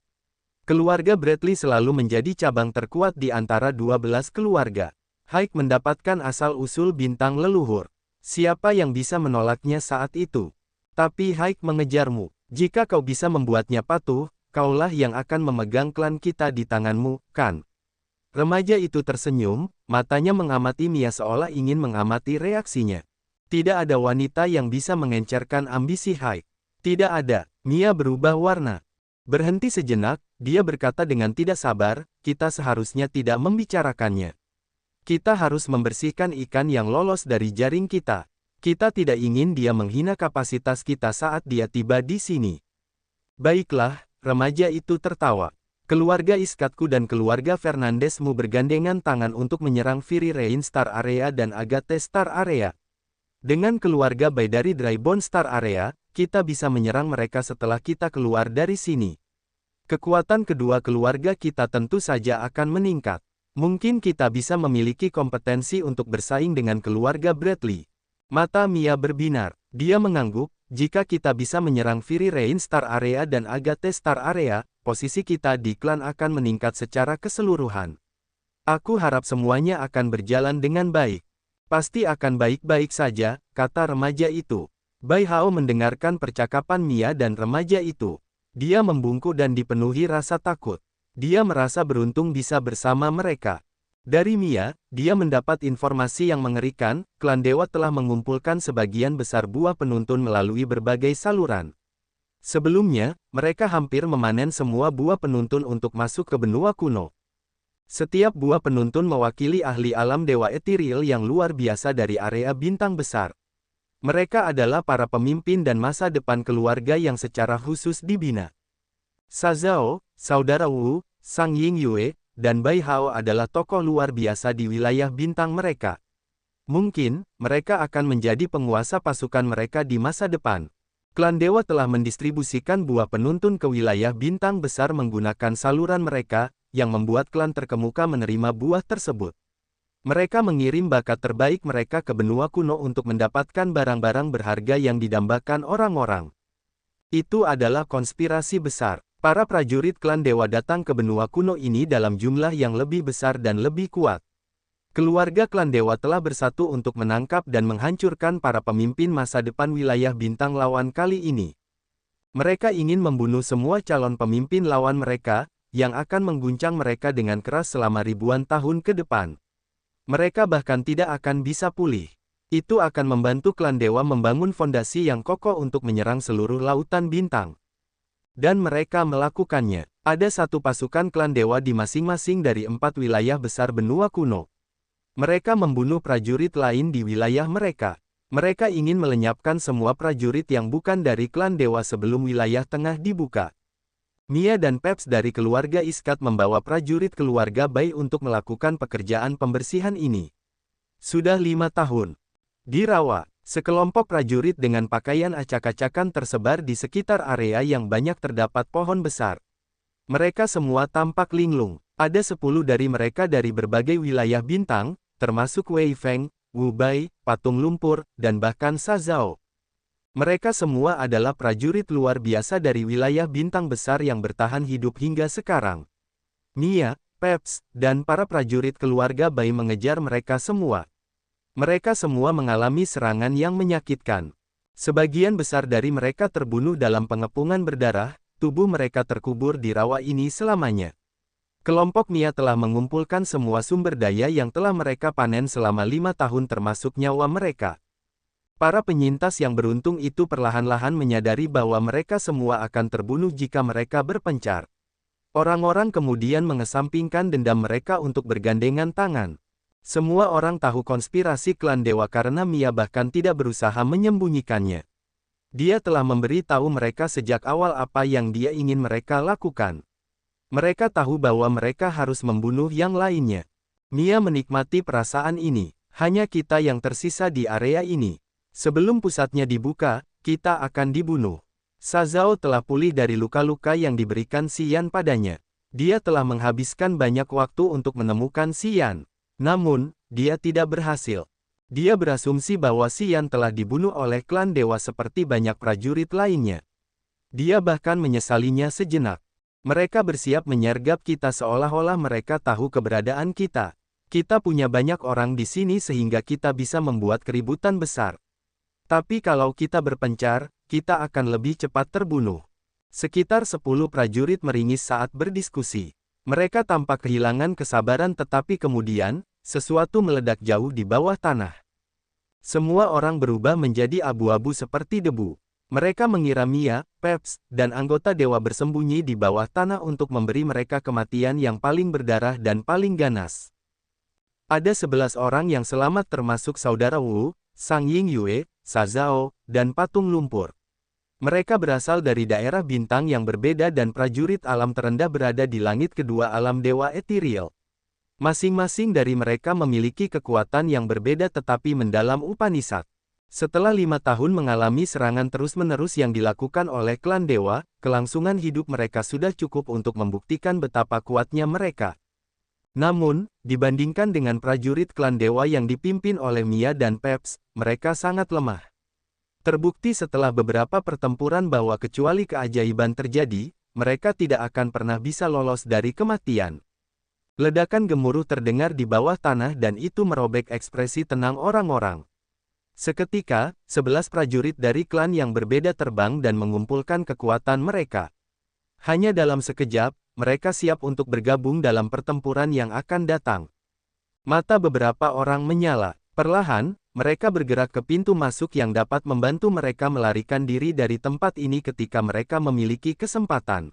Keluarga Bradley selalu menjadi cabang terkuat di antara 12 keluarga. Haik mendapatkan asal-usul bintang leluhur. Siapa yang bisa menolaknya saat itu? Tapi Haik mengejarmu. Jika kau bisa membuatnya patuh, kaulah yang akan memegang klan kita di tanganmu, kan? Remaja itu tersenyum, matanya mengamati Mia seolah ingin mengamati reaksinya. Tidak ada wanita yang bisa mengencerkan ambisi Haik. Tidak ada. Mia berubah warna. Berhenti sejenak, dia berkata dengan tidak sabar, kita seharusnya tidak membicarakannya. Kita harus membersihkan ikan yang lolos dari jaring kita. Kita tidak ingin dia menghina kapasitas kita saat dia tiba di sini. Baiklah, remaja itu tertawa. Keluarga Iskatku dan keluarga Fernandesmu bergandengan tangan untuk menyerang Fury Rain Star Area dan Agathe Star Area. Dengan keluarga Bai dari Drybone Star Area, kita bisa menyerang mereka setelah kita keluar dari sini. Kekuatan kedua keluarga kita tentu saja akan meningkat. Mungkin kita bisa memiliki kompetensi untuk bersaing dengan keluarga Bradley. Mata Mia berbinar. Dia mengangguk, jika kita bisa menyerang Fury Rain Star Area dan Agathe Star Area, posisi kita di klan akan meningkat secara keseluruhan. Aku harap semuanya akan berjalan dengan baik. Pasti akan baik-baik saja, kata remaja itu. Bai Hao mendengarkan percakapan Mia dan remaja itu. Dia membungkuk dan dipenuhi rasa takut. Dia merasa beruntung bisa bersama mereka. Dari Mia, dia mendapat informasi yang mengerikan, klan dewa telah mengumpulkan sebagian besar buah penuntun melalui berbagai saluran. Sebelumnya, mereka hampir memanen semua buah penuntun untuk masuk ke benua kuno. Setiap buah penuntun mewakili ahli alam dewa ethereal yang luar biasa dari area bintang besar. Mereka adalah para pemimpin dan masa depan keluarga yang secara khusus dibina. Shazao, saudara Wu, Sang Ying Yue, dan Bai Hao adalah tokoh luar biasa di wilayah bintang mereka. Mungkin, mereka akan menjadi penguasa pasukan mereka di masa depan. Klan dewa telah mendistribusikan buah penuntun ke wilayah bintang besar menggunakan saluran mereka, yang membuat klan terkemuka menerima buah tersebut. Mereka mengirim bakat terbaik mereka ke benua kuno untuk mendapatkan barang-barang berharga yang didambakan orang-orang. Itu adalah konspirasi besar. Para prajurit klan dewa datang ke benua kuno ini dalam jumlah yang lebih besar dan lebih kuat. Keluarga klan dewa telah bersatu untuk menangkap dan menghancurkan para pemimpin masa depan wilayah bintang lawan kali ini. Mereka ingin membunuh semua calon pemimpin lawan mereka, yang akan mengguncang mereka dengan keras selama ribuan tahun ke depan. Mereka bahkan tidak akan bisa pulih. Itu akan membantu klan dewa membangun fondasi yang kokoh untuk menyerang seluruh lautan bintang. Dan mereka melakukannya. Ada satu pasukan klan dewa di masing-masing dari 4 wilayah besar benua kuno. Mereka membunuh prajurit lain di wilayah mereka. Mereka ingin melenyapkan semua prajurit yang bukan dari klan dewa sebelum wilayah tengah dibuka. Mia dan Peps dari keluarga Iskat membawa prajurit keluarga Bai untuk melakukan pekerjaan pembersihan ini. Sudah 5 tahun. Di Rawa, sekelompok prajurit dengan pakaian acak-acakan tersebar di sekitar area yang banyak terdapat pohon besar. Mereka semua tampak linglung. Ada 10 dari mereka dari berbagai wilayah bintang, termasuk Wei Feng, Wu Bai, Patung Lumpur, dan bahkan Sa Zhao. Mereka semua adalah prajurit luar biasa dari wilayah bintang besar yang bertahan hidup hingga sekarang. Mia, Peps, dan para prajurit keluarga Bai mengejar mereka semua. Mereka semua mengalami serangan yang menyakitkan. Sebagian besar dari mereka terbunuh dalam pengepungan berdarah, tubuh mereka terkubur di rawa ini selamanya. Kelompok Mia telah mengumpulkan semua sumber daya yang telah mereka panen selama 5 tahun termasuk nyawa mereka. Para penyintas yang beruntung itu perlahan-lahan menyadari bahwa mereka semua akan terbunuh jika mereka berpencar. Orang-orang kemudian mengesampingkan dendam mereka untuk bergandengan tangan. Semua orang tahu konspirasi klan dewa karena Mia bahkan tidak berusaha menyembunyikannya. Dia telah memberi tahu mereka sejak awal apa yang dia ingin mereka lakukan. Mereka tahu bahwa mereka harus membunuh yang lainnya. Mia menikmati perasaan ini. Hanya kita yang tersisa di area ini. Sebelum pusatnya dibuka, kita akan dibunuh. Sa Zhao telah pulih dari luka-luka yang diberikan Xian padanya. Dia telah menghabiskan banyak waktu untuk menemukan Xian. Namun, dia tidak berhasil. Dia berasumsi bahwa Xian telah dibunuh oleh klan dewa seperti banyak prajurit lainnya. Dia bahkan menyesalinya sejenak. Mereka bersiap menyergap kita seolah-olah mereka tahu keberadaan kita. Kita punya banyak orang di sini sehingga kita bisa membuat keributan besar. Tapi kalau kita berpencar, kita akan lebih cepat terbunuh. Sekitar 10 prajurit meringis saat berdiskusi. Mereka tampak kehilangan kesabaran tetapi kemudian, sesuatu meledak jauh di bawah tanah. Semua orang berubah menjadi abu-abu seperti debu. Mereka mengira Mia, Peps, dan anggota dewa bersembunyi di bawah tanah untuk memberi mereka kematian yang paling berdarah dan paling ganas. Ada 11 orang yang selamat termasuk saudara Wu, Sang Ying Yue, Sa Zhao, dan Patung Lumpur. Mereka berasal dari daerah bintang yang berbeda dan prajurit alam terendah berada di langit kedua alam dewa ethereal. Masing-masing dari mereka memiliki kekuatan yang berbeda tetapi mendalam Upanishad. Setelah 5 tahun mengalami serangan terus-menerus yang dilakukan oleh klan dewa, kelangsungan hidup mereka sudah cukup untuk membuktikan betapa kuatnya mereka. Namun, dibandingkan dengan prajurit klan dewa yang dipimpin oleh Mia dan Peps, mereka sangat lemah. Terbukti setelah beberapa pertempuran bahwa kecuali keajaiban terjadi, mereka tidak akan pernah bisa lolos dari kematian. Ledakan gemuruh terdengar di bawah tanah dan itu merobek ekspresi tenang orang-orang. Seketika, 11 prajurit dari klan yang berbeda terbang dan mengumpulkan kekuatan mereka. Hanya dalam sekejap, mereka siap untuk bergabung dalam pertempuran yang akan datang. Mata beberapa orang menyala. Perlahan, mereka bergerak ke pintu masuk yang dapat membantu mereka melarikan diri dari tempat ini ketika mereka memiliki kesempatan.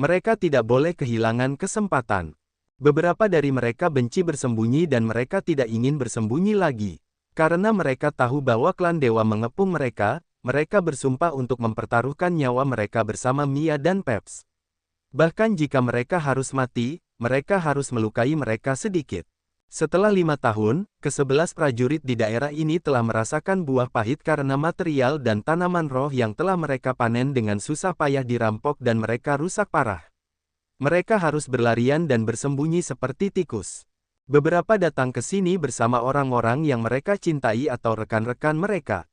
Mereka tidak boleh kehilangan kesempatan. Beberapa dari mereka benci bersembunyi dan mereka tidak ingin bersembunyi lagi. Karena mereka tahu bahwa klan dewa mengepung mereka, mereka bersumpah untuk mempertaruhkan nyawa mereka bersama Mia dan Peps. Bahkan jika mereka harus mati, mereka harus melukai mereka sedikit. Setelah 5 tahun, ke-11 prajurit di daerah ini telah merasakan buah pahit karena material dan tanaman roh yang telah mereka panen dengan susah payah dirampok dan mereka rusak parah. Mereka harus berlarian dan bersembunyi seperti tikus. Beberapa datang ke sini bersama orang-orang yang mereka cintai atau rekan-rekan mereka.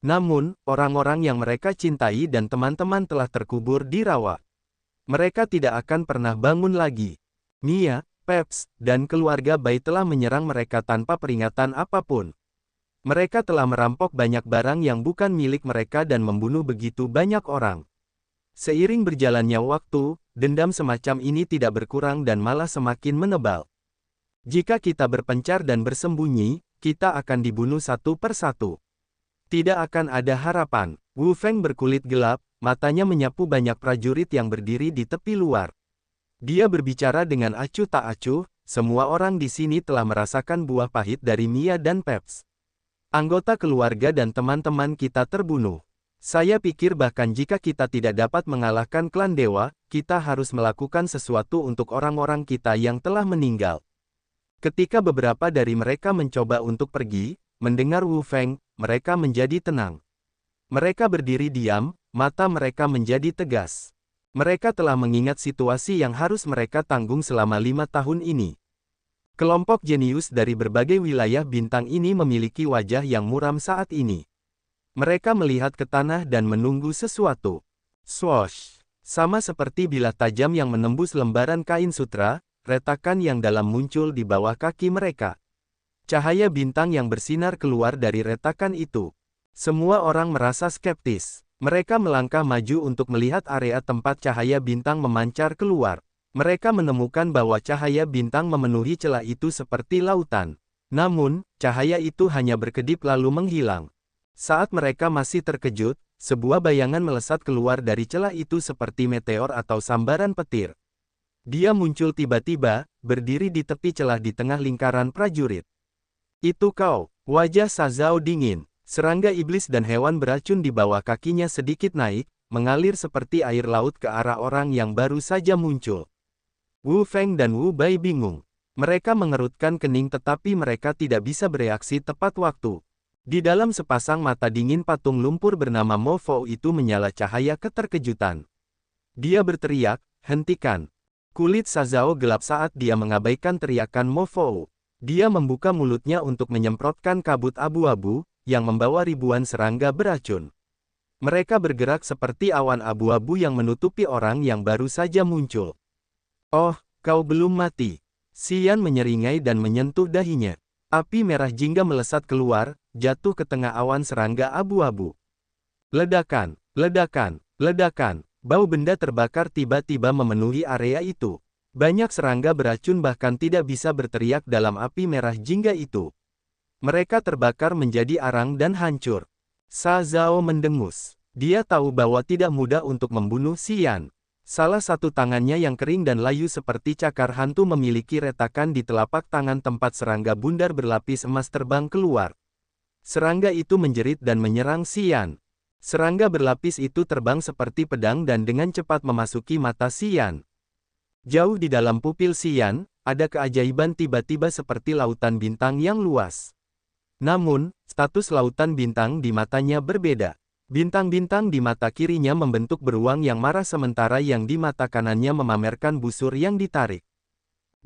Namun, orang-orang yang mereka cintai dan teman-teman telah terkubur di rawa. Mereka tidak akan pernah bangun lagi. Mia, Peps, dan keluarga Bai telah menyerang mereka tanpa peringatan apapun. Mereka telah merampok banyak barang yang bukan milik mereka dan membunuh begitu banyak orang. Seiring berjalannya waktu, dendam semacam ini tidak berkurang dan malah semakin menebal. Jika kita berpencar dan bersembunyi, kita akan dibunuh satu persatu. Tidak akan ada harapan. Wu Feng berkulit gelap, matanya menyapu banyak prajurit yang berdiri di tepi luar. Dia berbicara dengan acuh tak acuh, semua orang di sini telah merasakan buah pahit dari Mia dan Peps. Anggota keluarga dan teman-teman kita terbunuh. Saya pikir bahkan jika kita tidak dapat mengalahkan klan dewa, kita harus melakukan sesuatu untuk orang-orang kita yang telah meninggal. Ketika beberapa dari mereka mencoba untuk pergi, mendengar Wu Feng, mereka menjadi tenang. Mereka berdiri diam, mata mereka menjadi tegas. Mereka telah mengingat situasi yang harus mereka tanggung selama 5 tahun ini. Kelompok jenius dari berbagai wilayah bintang ini memiliki wajah yang muram saat ini. Mereka melihat ke tanah dan menunggu sesuatu. Swoosh! Sama seperti bilah tajam yang menembus lembaran kain sutra, retakan yang dalam muncul di bawah kaki mereka. Cahaya bintang yang bersinar keluar dari retakan itu. Semua orang merasa skeptis. Mereka melangkah maju untuk melihat area tempat cahaya bintang memancar keluar. Mereka menemukan bahwa cahaya bintang memenuhi celah itu seperti lautan. Namun, cahaya itu hanya berkedip lalu menghilang. Saat mereka masih terkejut, sebuah bayangan melesat keluar dari celah itu seperti meteor atau sambaran petir. Dia muncul tiba-tiba, berdiri di tepi celah di tengah lingkaran prajurit. Itu kau, wajah Sa Zhao dingin. Serangga iblis dan hewan beracun di bawah kakinya sedikit naik, mengalir seperti air laut ke arah orang yang baru saja muncul. Wu Feng dan Wu Bai bingung. Mereka mengerutkan kening tetapi mereka tidak bisa bereaksi tepat waktu. Di dalam sepasang mata dingin patung lumpur bernama Mo Fou itu menyala cahaya keterkejutan. Dia berteriak, hentikan. Kulit Sa Zhao gelap saat dia mengabaikan teriakan Mo Fou. Dia membuka mulutnya untuk menyemprotkan kabut abu-abu, yang membawa ribuan serangga beracun. Mereka bergerak seperti awan abu-abu yang menutupi orang yang baru saja muncul. Oh, kau belum mati. Xian menyeringai dan menyentuh dahinya. Api merah jingga melesat keluar, jatuh ke tengah awan serangga abu-abu. Ledakan, ledakan, ledakan. Bau benda terbakar tiba-tiba memenuhi area itu. Banyak serangga beracun bahkan tidak bisa berteriak dalam api merah jingga itu. Mereka terbakar menjadi arang dan hancur. Sa Zhao mendengus. Dia tahu bahwa tidak mudah untuk membunuh Xian. Salah satu tangannya yang kering dan layu seperti cakar hantu memiliki retakan di telapak tangan tempat serangga bundar berlapis emas terbang keluar. Serangga itu menjerit dan menyerang Xian. Serangga berlapis itu terbang seperti pedang dan dengan cepat memasuki mata Xian. Jauh di dalam pupil Xian, ada keajaiban tiba-tiba seperti lautan bintang yang luas. Namun, status lautan bintang di matanya berbeda. Bintang-bintang di mata kirinya membentuk beruang yang marah sementara yang di mata kanannya memamerkan busur yang ditarik.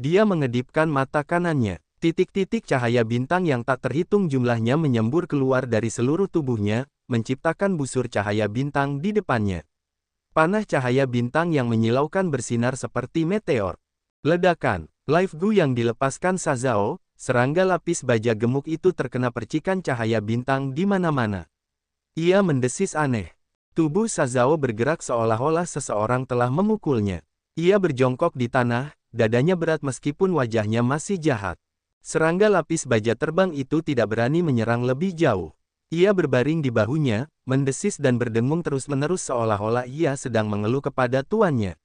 Dia mengedipkan mata kanannya. Titik-titik cahaya bintang yang tak terhitung jumlahnya menyembur keluar dari seluruh tubuhnya, menciptakan busur cahaya bintang di depannya. Panah cahaya bintang yang menyilaukan bersinar seperti meteor. Ledakan, live gu yang dilepaskan Sa Zhao, serangga lapis baja gemuk itu terkena percikan cahaya bintang di mana-mana. Ia mendesis aneh. Tubuh Sa Zhao bergerak seolah-olah seseorang telah memukulnya. Ia berjongkok di tanah, dadanya berat meskipun wajahnya masih jahat. Serangga lapis baja terbang itu tidak berani menyerang lebih jauh. Ia berbaring di bahunya, mendesis dan berdengung terus-menerus seolah-olah ia sedang mengeluh kepada tuannya.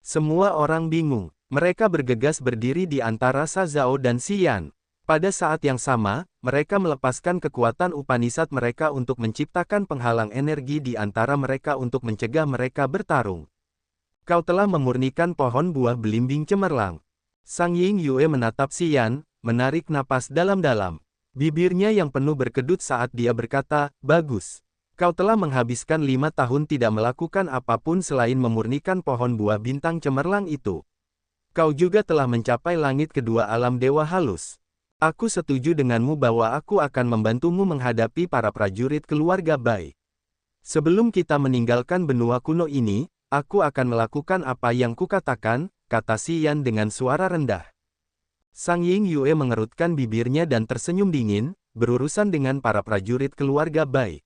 Semua orang bingung. Mereka bergegas berdiri di antara Sa Zhao dan Xian. Pada saat yang sama, mereka melepaskan kekuatan Upanishad mereka untuk menciptakan penghalang energi di antara mereka untuk mencegah mereka bertarung. Kau telah memurnikan pohon buah belimbing cemerlang. Sang Ying Yue menatap Xian, menarik napas dalam-dalam. Bibirnya yang penuh berkedut saat dia berkata, bagus. Kau telah menghabiskan 5 tahun tidak melakukan apapun selain memurnikan pohon buah bintang cemerlang itu. Kau juga telah mencapai langit kedua alam dewa halus. Aku setuju denganmu bahwa aku akan membantumu menghadapi para prajurit keluarga Bai. Sebelum kita meninggalkan benua kuno ini, aku akan melakukan apa yang kukatakan, kata Xian dengan suara rendah. Sang Ying Yue mengerutkan bibirnya dan tersenyum dingin, berurusan dengan para prajurit keluarga Bai.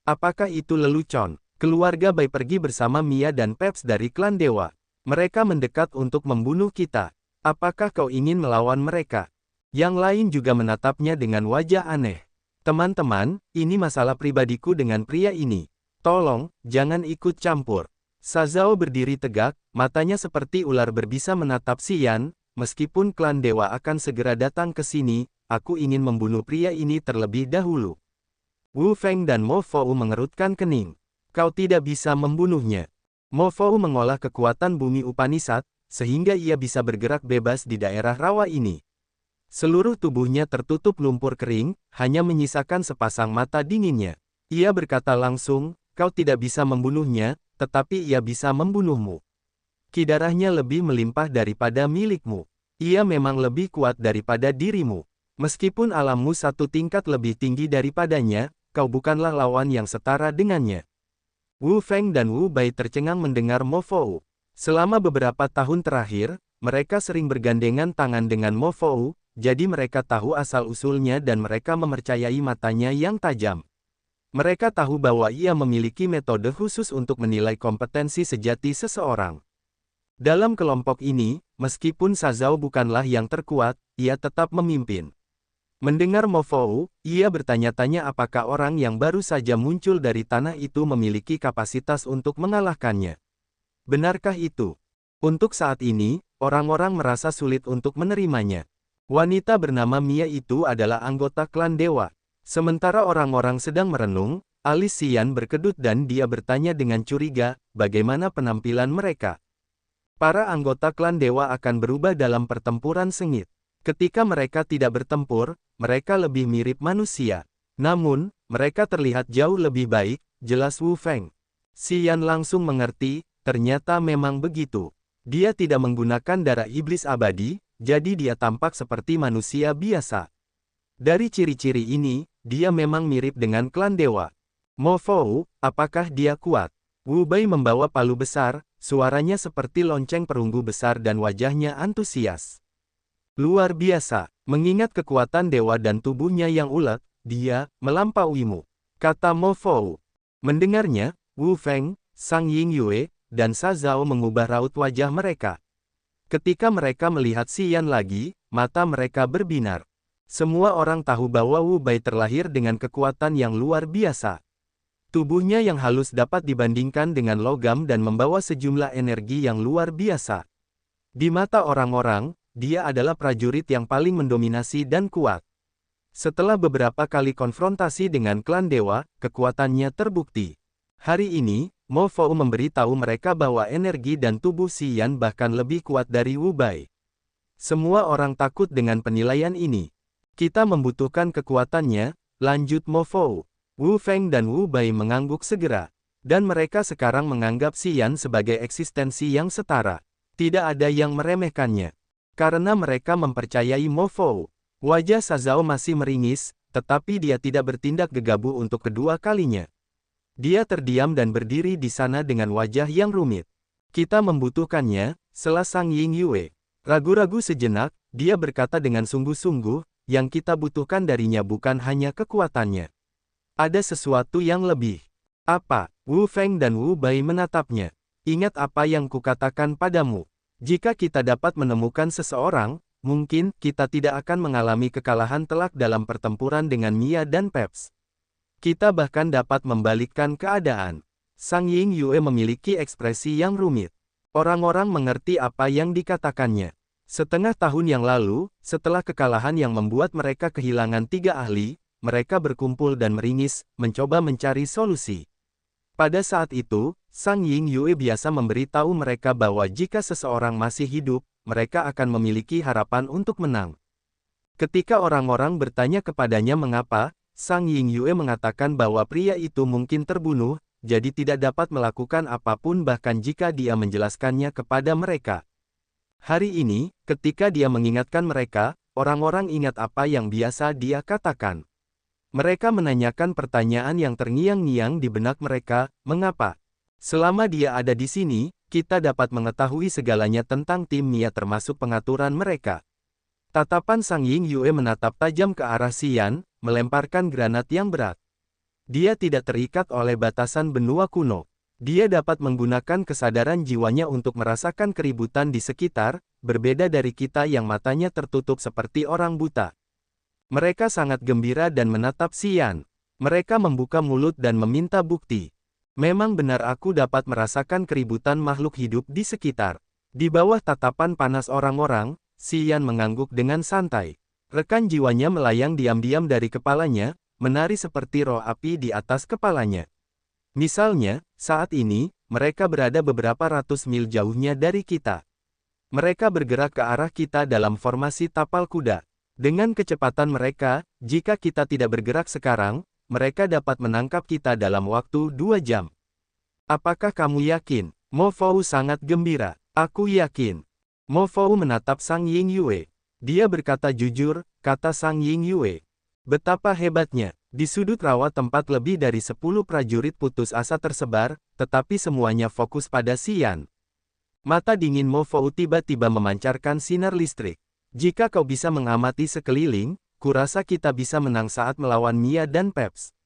Apakah itu lelucon? Keluarga Bai pergi bersama Mia dan Peps dari klan Dewa. Mereka mendekat untuk membunuh kita. Apakah kau ingin melawan mereka? Yang lain juga menatapnya dengan wajah aneh. Teman-teman, ini masalah pribadiku dengan pria ini. Tolong, jangan ikut campur. Sazao berdiri tegak, matanya seperti ular berbisa menatap Xian. Meskipun klan Dewa akan segera datang ke sini, aku ingin membunuh pria ini terlebih dahulu. Wu Feng dan Mo Fou mengerutkan kening. Kau tidak bisa membunuhnya. Mo Fou mengolah kekuatan bumi Upanishad, sehingga ia bisa bergerak bebas di daerah rawa ini. Seluruh tubuhnya tertutup lumpur kering, hanya menyisakan sepasang mata dinginnya. Ia berkata langsung, kau tidak bisa membunuhnya, tetapi ia bisa membunuhmu. Ki darahnya lebih melimpah daripada milikmu. Ia memang lebih kuat daripada dirimu. Meskipun alammu satu tingkat lebih tinggi daripadanya, kau bukanlah lawan yang setara dengannya. Wu Feng dan Wu Bai tercengang mendengar Mo Fou. Selama beberapa tahun terakhir, mereka sering bergandengan tangan dengan Mo Fou, jadi mereka tahu asal-usulnya dan mereka mempercayai matanya yang tajam. Mereka tahu bahwa ia memiliki metode khusus untuk menilai kompetensi sejati seseorang. Dalam kelompok ini, meskipun Sazao bukanlah yang terkuat, ia tetap memimpin. Mendengar Mo Fou, ia bertanya-tanya apakah orang yang baru saja muncul dari tanah itu memiliki kapasitas untuk mengalahkannya. Benarkah itu? Untuk saat ini, orang-orang merasa sulit untuk menerimanya. Wanita bernama Mia itu adalah anggota klan Dewa. Sementara orang-orang sedang merenung, alis Xian berkedut dan dia bertanya dengan curiga, bagaimana penampilan mereka? Para anggota klan Dewa akan berubah dalam pertempuran sengit. Ketika mereka tidak bertempur, mereka lebih mirip manusia. Namun, mereka terlihat jauh lebih baik, jelas Wu Feng. Xian langsung mengerti, ternyata memang begitu. Dia tidak menggunakan darah iblis abadi, jadi dia tampak seperti manusia biasa. Dari ciri-ciri ini, dia memang mirip dengan klan Dewa. Mo Fou, apakah dia kuat? Wu Bai membawa palu besar, suaranya seperti lonceng perunggu besar dan wajahnya antusias. Luar biasa, mengingat kekuatan dewa dan tubuhnya yang ulet, dia melampauimu, kata Mo Fou. Mendengarnya, Wu Feng, Sang Ying Yue, dan Sazao mengubah raut wajah mereka. Ketika mereka melihat Xian lagi, mata mereka berbinar. Semua orang tahu bahwa Wu Bai terlahir dengan kekuatan yang luar biasa. Tubuhnya yang halus dapat dibandingkan dengan logam dan membawa sejumlah energi yang luar biasa. Di mata orang-orang, dia adalah prajurit yang paling mendominasi dan kuat. Setelah beberapa kali konfrontasi dengan klan Dewa, kekuatannya terbukti. Hari ini, Mo Fou memberitahu mereka bahwa energi dan tubuh Xian bahkan lebih kuat dari Wu Bai. Semua orang takut dengan penilaian ini. Kita membutuhkan kekuatannya, lanjut Mo Fou. Wu Feng dan Wu Bai mengangguk segera. Dan mereka sekarang menganggap Xian sebagai eksistensi yang setara. Tidak ada yang meremehkannya. Karena mereka mempercayai Mo Fou. Wajah Sazao masih meringis, tetapi dia tidak bertindak gegabah untuk kedua kalinya. Dia terdiam dan berdiri di sana dengan wajah yang rumit. Kita membutuhkannya, sela Sang Ying Yue. Ragu-ragu sejenak, dia berkata dengan sungguh-sungguh, yang kita butuhkan darinya bukan hanya kekuatannya. Ada sesuatu yang lebih. Apa? Wu Feng dan Wu Bai menatapnya. Ingat apa yang kukatakan padamu. Jika kita dapat menemukan seseorang, mungkin kita tidak akan mengalami kekalahan telak dalam pertempuran dengan Mia dan Peps. Kita bahkan dapat membalikkan keadaan. Sang Ying Yue memiliki ekspresi yang rumit. Orang-orang mengerti apa yang dikatakannya. Setengah tahun yang lalu, setelah kekalahan yang membuat mereka kehilangan 3 ahli, mereka berkumpul dan meringis, mencoba mencari solusi. Pada saat itu, Sang Ying Yue biasa memberitahu mereka bahwa jika seseorang masih hidup, mereka akan memiliki harapan untuk menang. Ketika orang-orang bertanya kepadanya mengapa, Sang Ying Yue mengatakan bahwa pria itu mungkin terbunuh, jadi tidak dapat melakukan apapun bahkan jika dia menjelaskannya kepada mereka. Hari ini, ketika dia mengingatkan mereka, orang-orang ingat apa yang biasa dia katakan. Mereka menanyakan pertanyaan yang terngiang-ngiang di benak mereka, mengapa? Selama dia ada di sini, kita dapat mengetahui segalanya tentang tim Mia termasuk pengaturan mereka. Tatapan Sang Ying Yue menatap tajam ke arah Xian, melemparkan granat yang berat. Dia tidak terikat oleh batasan benua kuno. Dia dapat menggunakan kesadaran jiwanya untuk merasakan keributan di sekitar, berbeda dari kita yang matanya tertutup seperti orang buta. Mereka sangat gembira dan menatap Xian. Mereka membuka mulut dan meminta bukti. Memang benar aku dapat merasakan keributan makhluk hidup di sekitar. Di bawah tatapan panas orang-orang, Xian mengangguk dengan santai. Rekan jiwanya melayang diam-diam dari kepalanya, menari seperti roh api di atas kepalanya. Misalnya, saat ini, mereka berada beberapa ratus mil jauhnya dari kita. Mereka bergerak ke arah kita dalam formasi tapal kuda. Dengan kecepatan mereka, jika kita tidak bergerak sekarang, mereka dapat menangkap kita dalam waktu 2 jam. Apakah kamu yakin? Mo Fou sangat gembira. Aku yakin. Mo Fou menatap Sang Ying Yue. Dia berkata jujur, kata Sang Ying Yue. Betapa hebatnya. Di sudut rawa tempat lebih dari 10 prajurit putus asa tersebar, tetapi semuanya fokus pada Xian. Mata dingin Mo Fou tiba-tiba memancarkan sinar listrik. Jika kau bisa mengamati sekeliling, kurasa kita bisa menang saat melawan Mia dan Peps.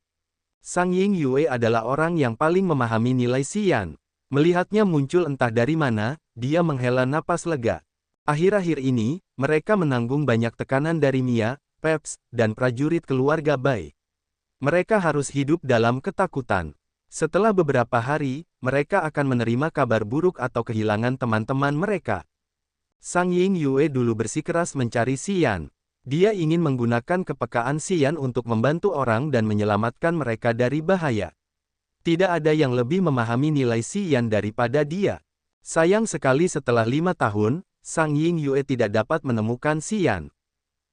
Sang Ying Yue adalah orang yang paling memahami nilai Xian. Melihatnya muncul entah dari mana, dia menghela napas lega. Akhir-akhir ini, mereka menanggung banyak tekanan dari Mia, Peps, dan prajurit keluarga Bai. Mereka harus hidup dalam ketakutan. Setelah beberapa hari, mereka akan menerima kabar buruk atau kehilangan teman-teman mereka. Sang Ying Yue dulu bersikeras mencari Xian. Dia ingin menggunakan kepekaan Xian untuk membantu orang dan menyelamatkan mereka dari bahaya. Tidak ada yang lebih memahami nilai Xian daripada dia. Sayang sekali setelah 5 tahun, Sang Ying Yue tidak dapat menemukan Xian.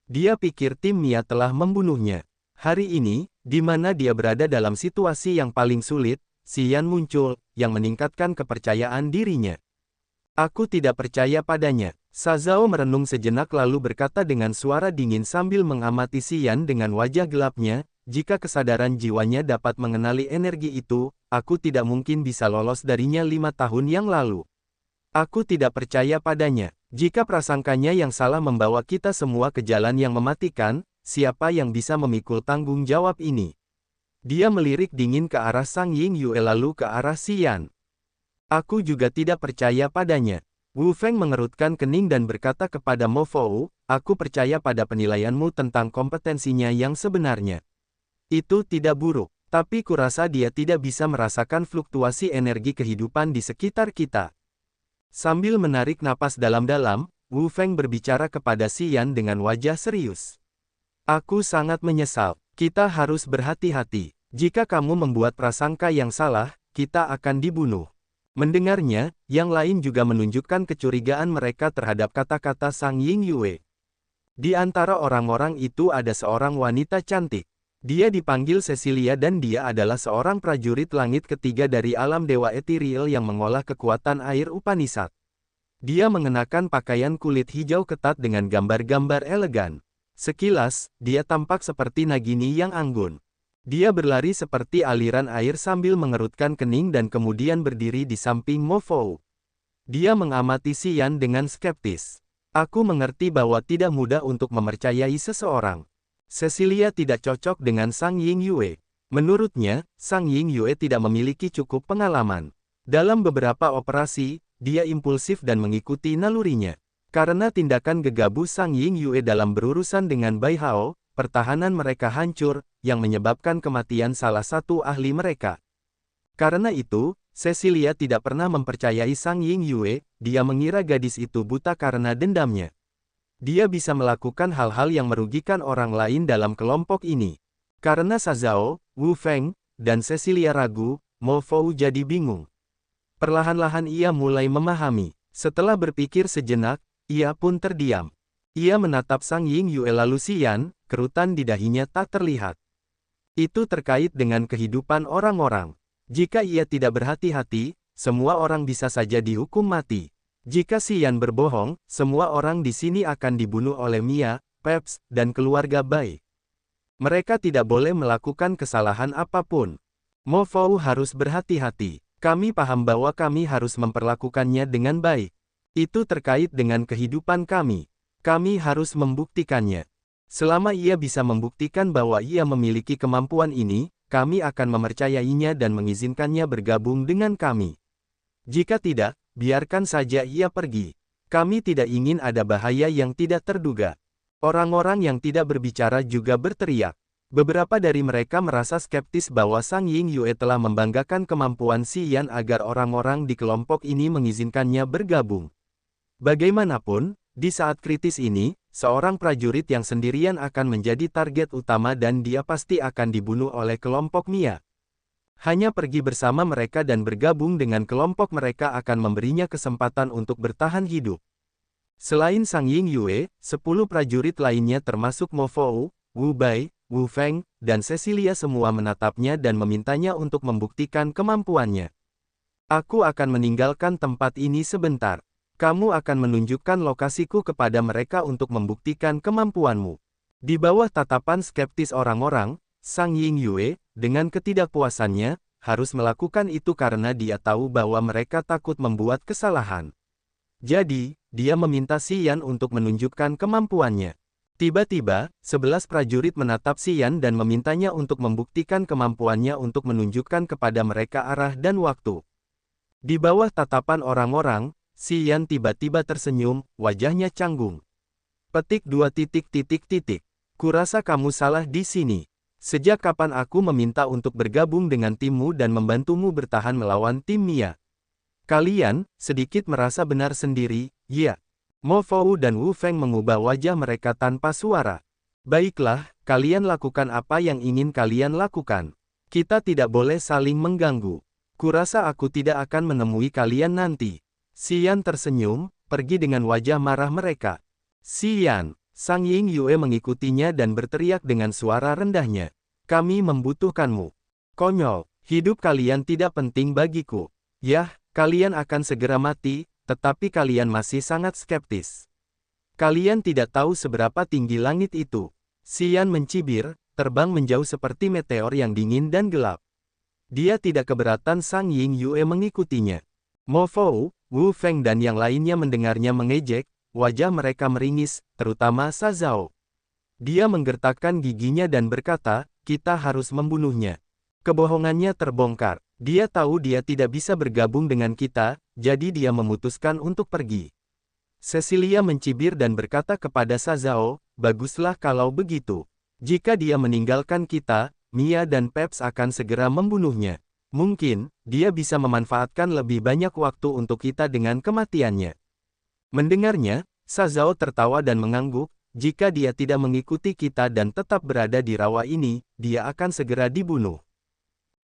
Dia pikir tim Mia telah membunuhnya. Hari ini, di mana dia berada dalam situasi yang paling sulit, Xian muncul, yang meningkatkan kepercayaan dirinya. Aku tidak percaya padanya. Sazao merenung sejenak lalu berkata dengan suara dingin sambil mengamati Xian dengan wajah gelapnya, jika kesadaran jiwanya dapat mengenali energi itu, aku tidak mungkin bisa lolos darinya 5 tahun yang lalu. Aku tidak percaya padanya. Jika prasangkanya yang salah membawa kita semua ke jalan yang mematikan, siapa yang bisa memikul tanggung jawab ini? Dia melirik dingin ke arah Sang Ying Yue lalu ke arah Xian. Aku juga tidak percaya padanya. Wu Feng mengerutkan kening dan berkata kepada Mo Fou, aku percaya pada penilaianmu tentang kompetensinya yang sebenarnya. Itu tidak buruk, tapi kurasa dia tidak bisa merasakan fluktuasi energi kehidupan di sekitar kita. Sambil menarik napas dalam-dalam, Wu Feng berbicara kepada Xian dengan wajah serius. Aku sangat menyesal. Kita harus berhati-hati. Jika kamu membuat prasangka yang salah, kita akan dibunuh. Mendengarnya, yang lain juga menunjukkan kecurigaan mereka terhadap kata-kata Sang Ying Yue. Di antara orang-orang itu ada seorang wanita cantik. Dia dipanggil Cecilia dan dia adalah seorang prajurit langit ketiga dari alam dewa ethereal yang mengolah kekuatan air Upanishad. Dia mengenakan pakaian kulit hijau ketat dengan gambar-gambar elegan. Sekilas, dia tampak seperti Nagini yang anggun. Dia berlari seperti aliran air sambil mengerutkan kening dan kemudian berdiri di samping Mo Fou. Dia mengamati Xian dengan skeptis. Aku mengerti bahwa tidak mudah untuk mempercayai seseorang. Cecilia tidak cocok dengan Sang Ying Yue. Menurutnya, Sang Ying Yue tidak memiliki cukup pengalaman. Dalam beberapa operasi, dia impulsif dan mengikuti nalurinya. Karena tindakan gegabah Sang Ying Yue dalam berurusan dengan Bai Hao, pertahanan mereka hancur, yang menyebabkan kematian salah satu ahli mereka. Karena itu, Cecilia tidak pernah mempercayai Sang Ying Yue, dia mengira gadis itu buta karena dendamnya. Dia bisa melakukan hal-hal yang merugikan orang lain dalam kelompok ini. Karena Sazao, Wu Feng, dan Cecilia ragu, Mo Fou jadi bingung. Perlahan-lahan ia mulai memahami. Setelah berpikir sejenak, ia pun terdiam. Ia menatap Sang Ying Yue lalu Xian, kerutan di dahinya tak terlihat. Itu terkait dengan kehidupan orang-orang. Jika ia tidak berhati-hati, semua orang bisa saja dihukum mati. Jika Xian berbohong, semua orang di sini akan dibunuh oleh Mia, Peps, dan keluarga Bai. Mereka tidak boleh melakukan kesalahan apapun. Mo Fou harus berhati-hati. Kami paham bahwa kami harus memperlakukannya dengan baik. Itu terkait dengan kehidupan kami. Kami harus membuktikannya. Selama ia bisa membuktikan bahwa ia memiliki kemampuan ini, kami akan mempercayainya dan mengizinkannya bergabung dengan kami. Jika tidak, biarkan saja ia pergi. Kami tidak ingin ada bahaya yang tidak terduga. Orang-orang yang tidak berbicara juga berteriak. Beberapa dari mereka merasa skeptis bahwa Sang Ying Yue telah membanggakan kemampuan Si Yan agar orang-orang di kelompok ini mengizinkannya bergabung. Bagaimanapun, di saat kritis ini, seorang prajurit yang sendirian akan menjadi target utama dan dia pasti akan dibunuh oleh kelompok Mia. Hanya pergi bersama mereka dan bergabung dengan kelompok mereka akan memberinya kesempatan untuk bertahan hidup. Selain Sang Ying Yue, 10 prajurit lainnya termasuk Mo Fou, Wu Bai, Wu Feng, dan Cecilia semua menatapnya dan memintanya untuk membuktikan kemampuannya. Aku akan meninggalkan tempat ini sebentar. Kamu akan menunjukkan lokasiku kepada mereka untuk membuktikan kemampuanmu. Di bawah tatapan skeptis orang-orang, Sang Ying Yue, dengan ketidakpuasannya, harus melakukan itu karena dia tahu bahwa mereka takut membuat kesalahan. Jadi, dia meminta Si Yan untuk menunjukkan kemampuannya. Tiba-tiba, 11 prajurit menatap Si Yan dan memintanya untuk membuktikan kemampuannya untuk menunjukkan kepada mereka arah dan waktu. Di bawah tatapan orang-orang, Si Yan tiba-tiba tersenyum, wajahnya canggung. Petik 2. Kurasa kamu salah di sini. Sejak kapan aku meminta untuk bergabung dengan timmu dan membantumu bertahan melawan tim Mia? Kalian, sedikit merasa benar sendiri, ya. Mo Fou dan Wu Feng mengubah wajah mereka tanpa suara. Baiklah, kalian lakukan apa yang ingin kalian lakukan. Kita tidak boleh saling mengganggu. Kurasa aku tidak akan menemui kalian nanti. Si Yan tersenyum, pergi dengan wajah marah mereka. Si Yan. Sang Ying Yue mengikutinya dan berteriak dengan suara rendahnya. Kami membutuhkanmu. Konyol, hidup kalian tidak penting bagiku. Yah, kalian akan segera mati, tetapi kalian masih sangat skeptis. Kalian tidak tahu seberapa tinggi langit itu. Si Yan mencibir, terbang menjauh seperti meteor yang dingin dan gelap. Dia tidak keberatan Sang Ying Yue mengikutinya. Mo Fou, Wu Feng dan yang lainnya mendengarnya mengejek. Wajah mereka meringis, terutama Sa Zhao. Dia menggertakkan giginya dan berkata, kita harus membunuhnya. Kebohongannya terbongkar. Dia tahu dia tidak bisa bergabung dengan kita, jadi dia memutuskan untuk pergi. Cecilia mencibir dan berkata kepada Sa Zhao, baguslah kalau begitu. Jika dia meninggalkan kita, Mia dan Peps akan segera membunuhnya. Mungkin, dia bisa memanfaatkan lebih banyak waktu untuk kita dengan kematiannya. Mendengarnya, Sa Zhao tertawa dan mengangguk, jika dia tidak mengikuti kita dan tetap berada di rawa ini, dia akan segera dibunuh.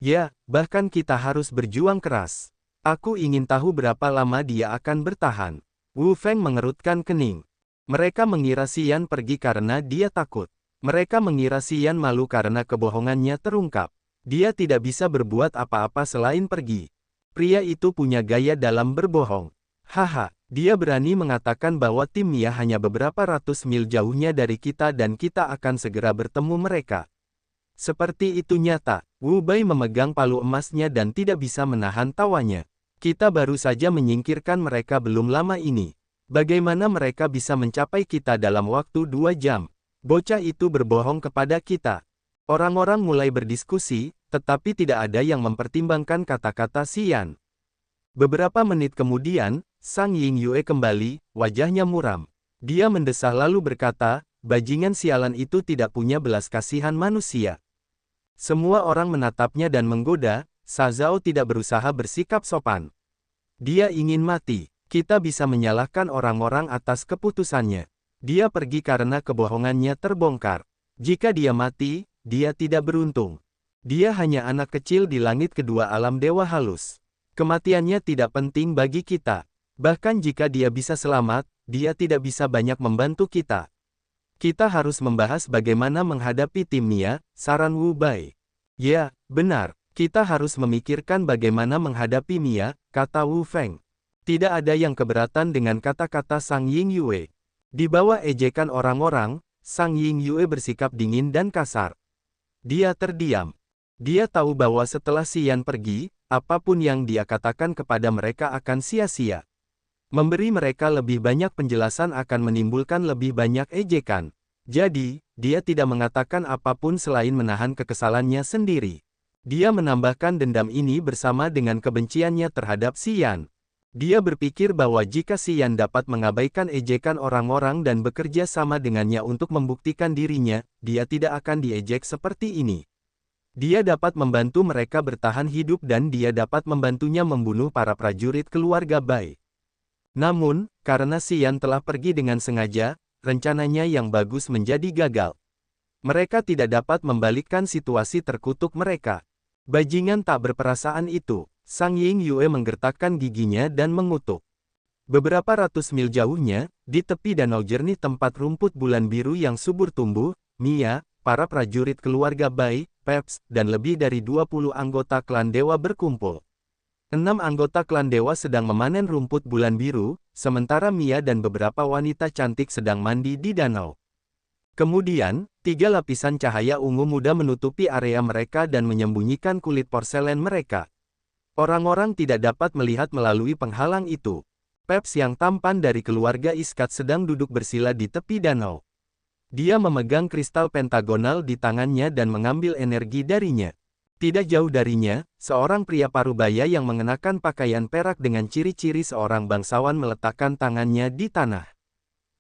Ya, bahkan kita harus berjuang keras. Aku ingin tahu berapa lama dia akan bertahan. Wu Feng mengerutkan kening. Mereka mengira Si Yan pergi karena dia takut. Mereka mengira Si Yan malu karena kebohongannya terungkap. Dia tidak bisa berbuat apa-apa selain pergi. Pria itu punya gaya dalam berbohong. Haha. Dia berani mengatakan bahwa tim Mia hanya beberapa ratus mil jauhnya dari kita dan kita akan segera bertemu mereka. Seperti itu nyata, Wu Bai memegang palu emasnya dan tidak bisa menahan tawanya. Kita baru saja menyingkirkan mereka belum lama ini. Bagaimana mereka bisa mencapai kita dalam waktu 2 jam? Bocah itu berbohong kepada kita. Orang-orang mulai berdiskusi, tetapi tidak ada yang mempertimbangkan kata-kata Si Yan. Beberapa menit kemudian, Sang Ying Yue kembali, wajahnya muram. Dia mendesah lalu berkata, bajingan sialan itu tidak punya belas kasihan manusia. Semua orang menatapnya dan menggoda, Sa Zhao tidak berusaha bersikap sopan. Dia ingin mati. Kita bisa menyalahkan orang-orang atas keputusannya. Dia pergi karena kebohongannya terbongkar. Jika dia mati, dia tidak beruntung. Dia hanya anak kecil di langit kedua alam dewa halus. Kematiannya tidak penting bagi kita. Bahkan jika dia bisa selamat, dia tidak bisa banyak membantu kita. Kita harus membahas bagaimana menghadapi tim Mia, saran Wu Bai. Ya, benar, kita harus memikirkan bagaimana menghadapi Mia, kata Wu Feng. Tidak ada yang keberatan dengan kata-kata Sang Ying Yue. Di bawah ejekan orang-orang, Sang Ying Yue bersikap dingin dan kasar. Dia terdiam. Dia tahu bahwa setelah Si Yan pergi, apapun yang dia katakan kepada mereka akan sia-sia. Memberi mereka lebih banyak penjelasan akan menimbulkan lebih banyak ejekan. Jadi, dia tidak mengatakan apapun selain menahan kekesalannya sendiri. Dia menambahkan dendam ini bersama dengan kebenciannya terhadap Xian. Dia berpikir bahwa jika Xian dapat mengabaikan ejekan orang-orang dan bekerja sama dengannya untuk membuktikan dirinya, dia tidak akan diejek seperti ini. Dia dapat membantu mereka bertahan hidup dan dia dapat membantunya membunuh para prajurit keluarga Bai. Namun, karena Xian telah pergi dengan sengaja, rencananya yang bagus menjadi gagal. Mereka tidak dapat membalikkan situasi terkutuk mereka. Bajingan tak berperasaan itu. Sang Ying Yue menggertakkan giginya dan mengutuk. Beberapa ratus mil jauhnya, di tepi danau jernih tempat rumput bulan biru yang subur tumbuh, Mia, para prajurit keluarga Bai, Peps, dan lebih dari 20 anggota klan dewa berkumpul. 6 anggota klan dewa sedang memanen rumput bulan biru, sementara Mia dan beberapa wanita cantik sedang mandi di danau. Kemudian, 3 lapisan cahaya ungu muda menutupi area mereka dan menyembunyikan kulit porselen mereka. Orang-orang tidak dapat melihat melalui penghalang itu. Peps yang tampan dari keluarga Iskat sedang duduk bersila di tepi danau. Dia memegang kristal pentagonal di tangannya dan mengambil energi darinya. Tidak jauh darinya, seorang pria parubaya yang mengenakan pakaian perak dengan ciri-ciri seorang bangsawan meletakkan tangannya di tanah.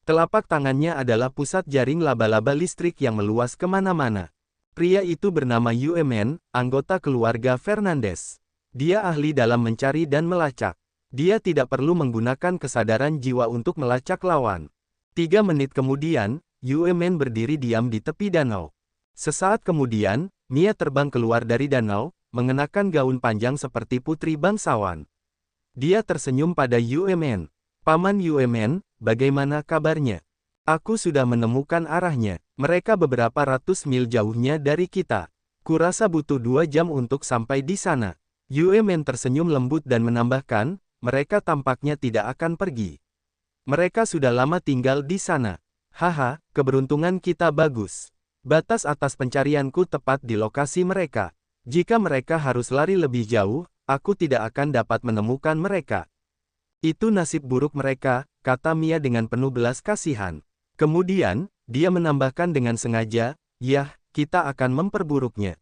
Telapak tangannya adalah pusat jaring laba-laba listrik yang meluas kemana-mana. Pria itu bernama Yue Men, anggota keluarga Fernandez. Dia ahli dalam mencari dan melacak. Dia tidak perlu menggunakan kesadaran jiwa untuk melacak lawan. 3 menit kemudian, Yue Men berdiri diam di tepi danau. Sesaat kemudian, Mia terbang keluar dari danau, mengenakan gaun panjang seperti putri bangsawan. Dia tersenyum pada Yue Men. Paman Yue Men, bagaimana kabarnya? Aku sudah menemukan arahnya. Mereka beberapa ratus mil jauhnya dari kita. Kurasa butuh 2 jam untuk sampai di sana. Yue Men tersenyum lembut dan menambahkan, mereka tampaknya tidak akan pergi. Mereka sudah lama tinggal di sana. Haha, keberuntungan kita bagus. Batas atas pencarianku tepat di lokasi mereka. Jika mereka harus lari lebih jauh, aku tidak akan dapat menemukan mereka. Itu nasib buruk mereka, kata Mia dengan penuh belas kasihan. Kemudian, dia menambahkan dengan sengaja, yah, kita akan memperburuknya.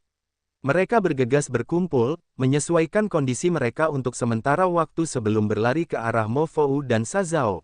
Mereka bergegas berkumpul, menyesuaikan kondisi mereka untuk sementara waktu sebelum berlari ke arah Mo Fou dan Sazao.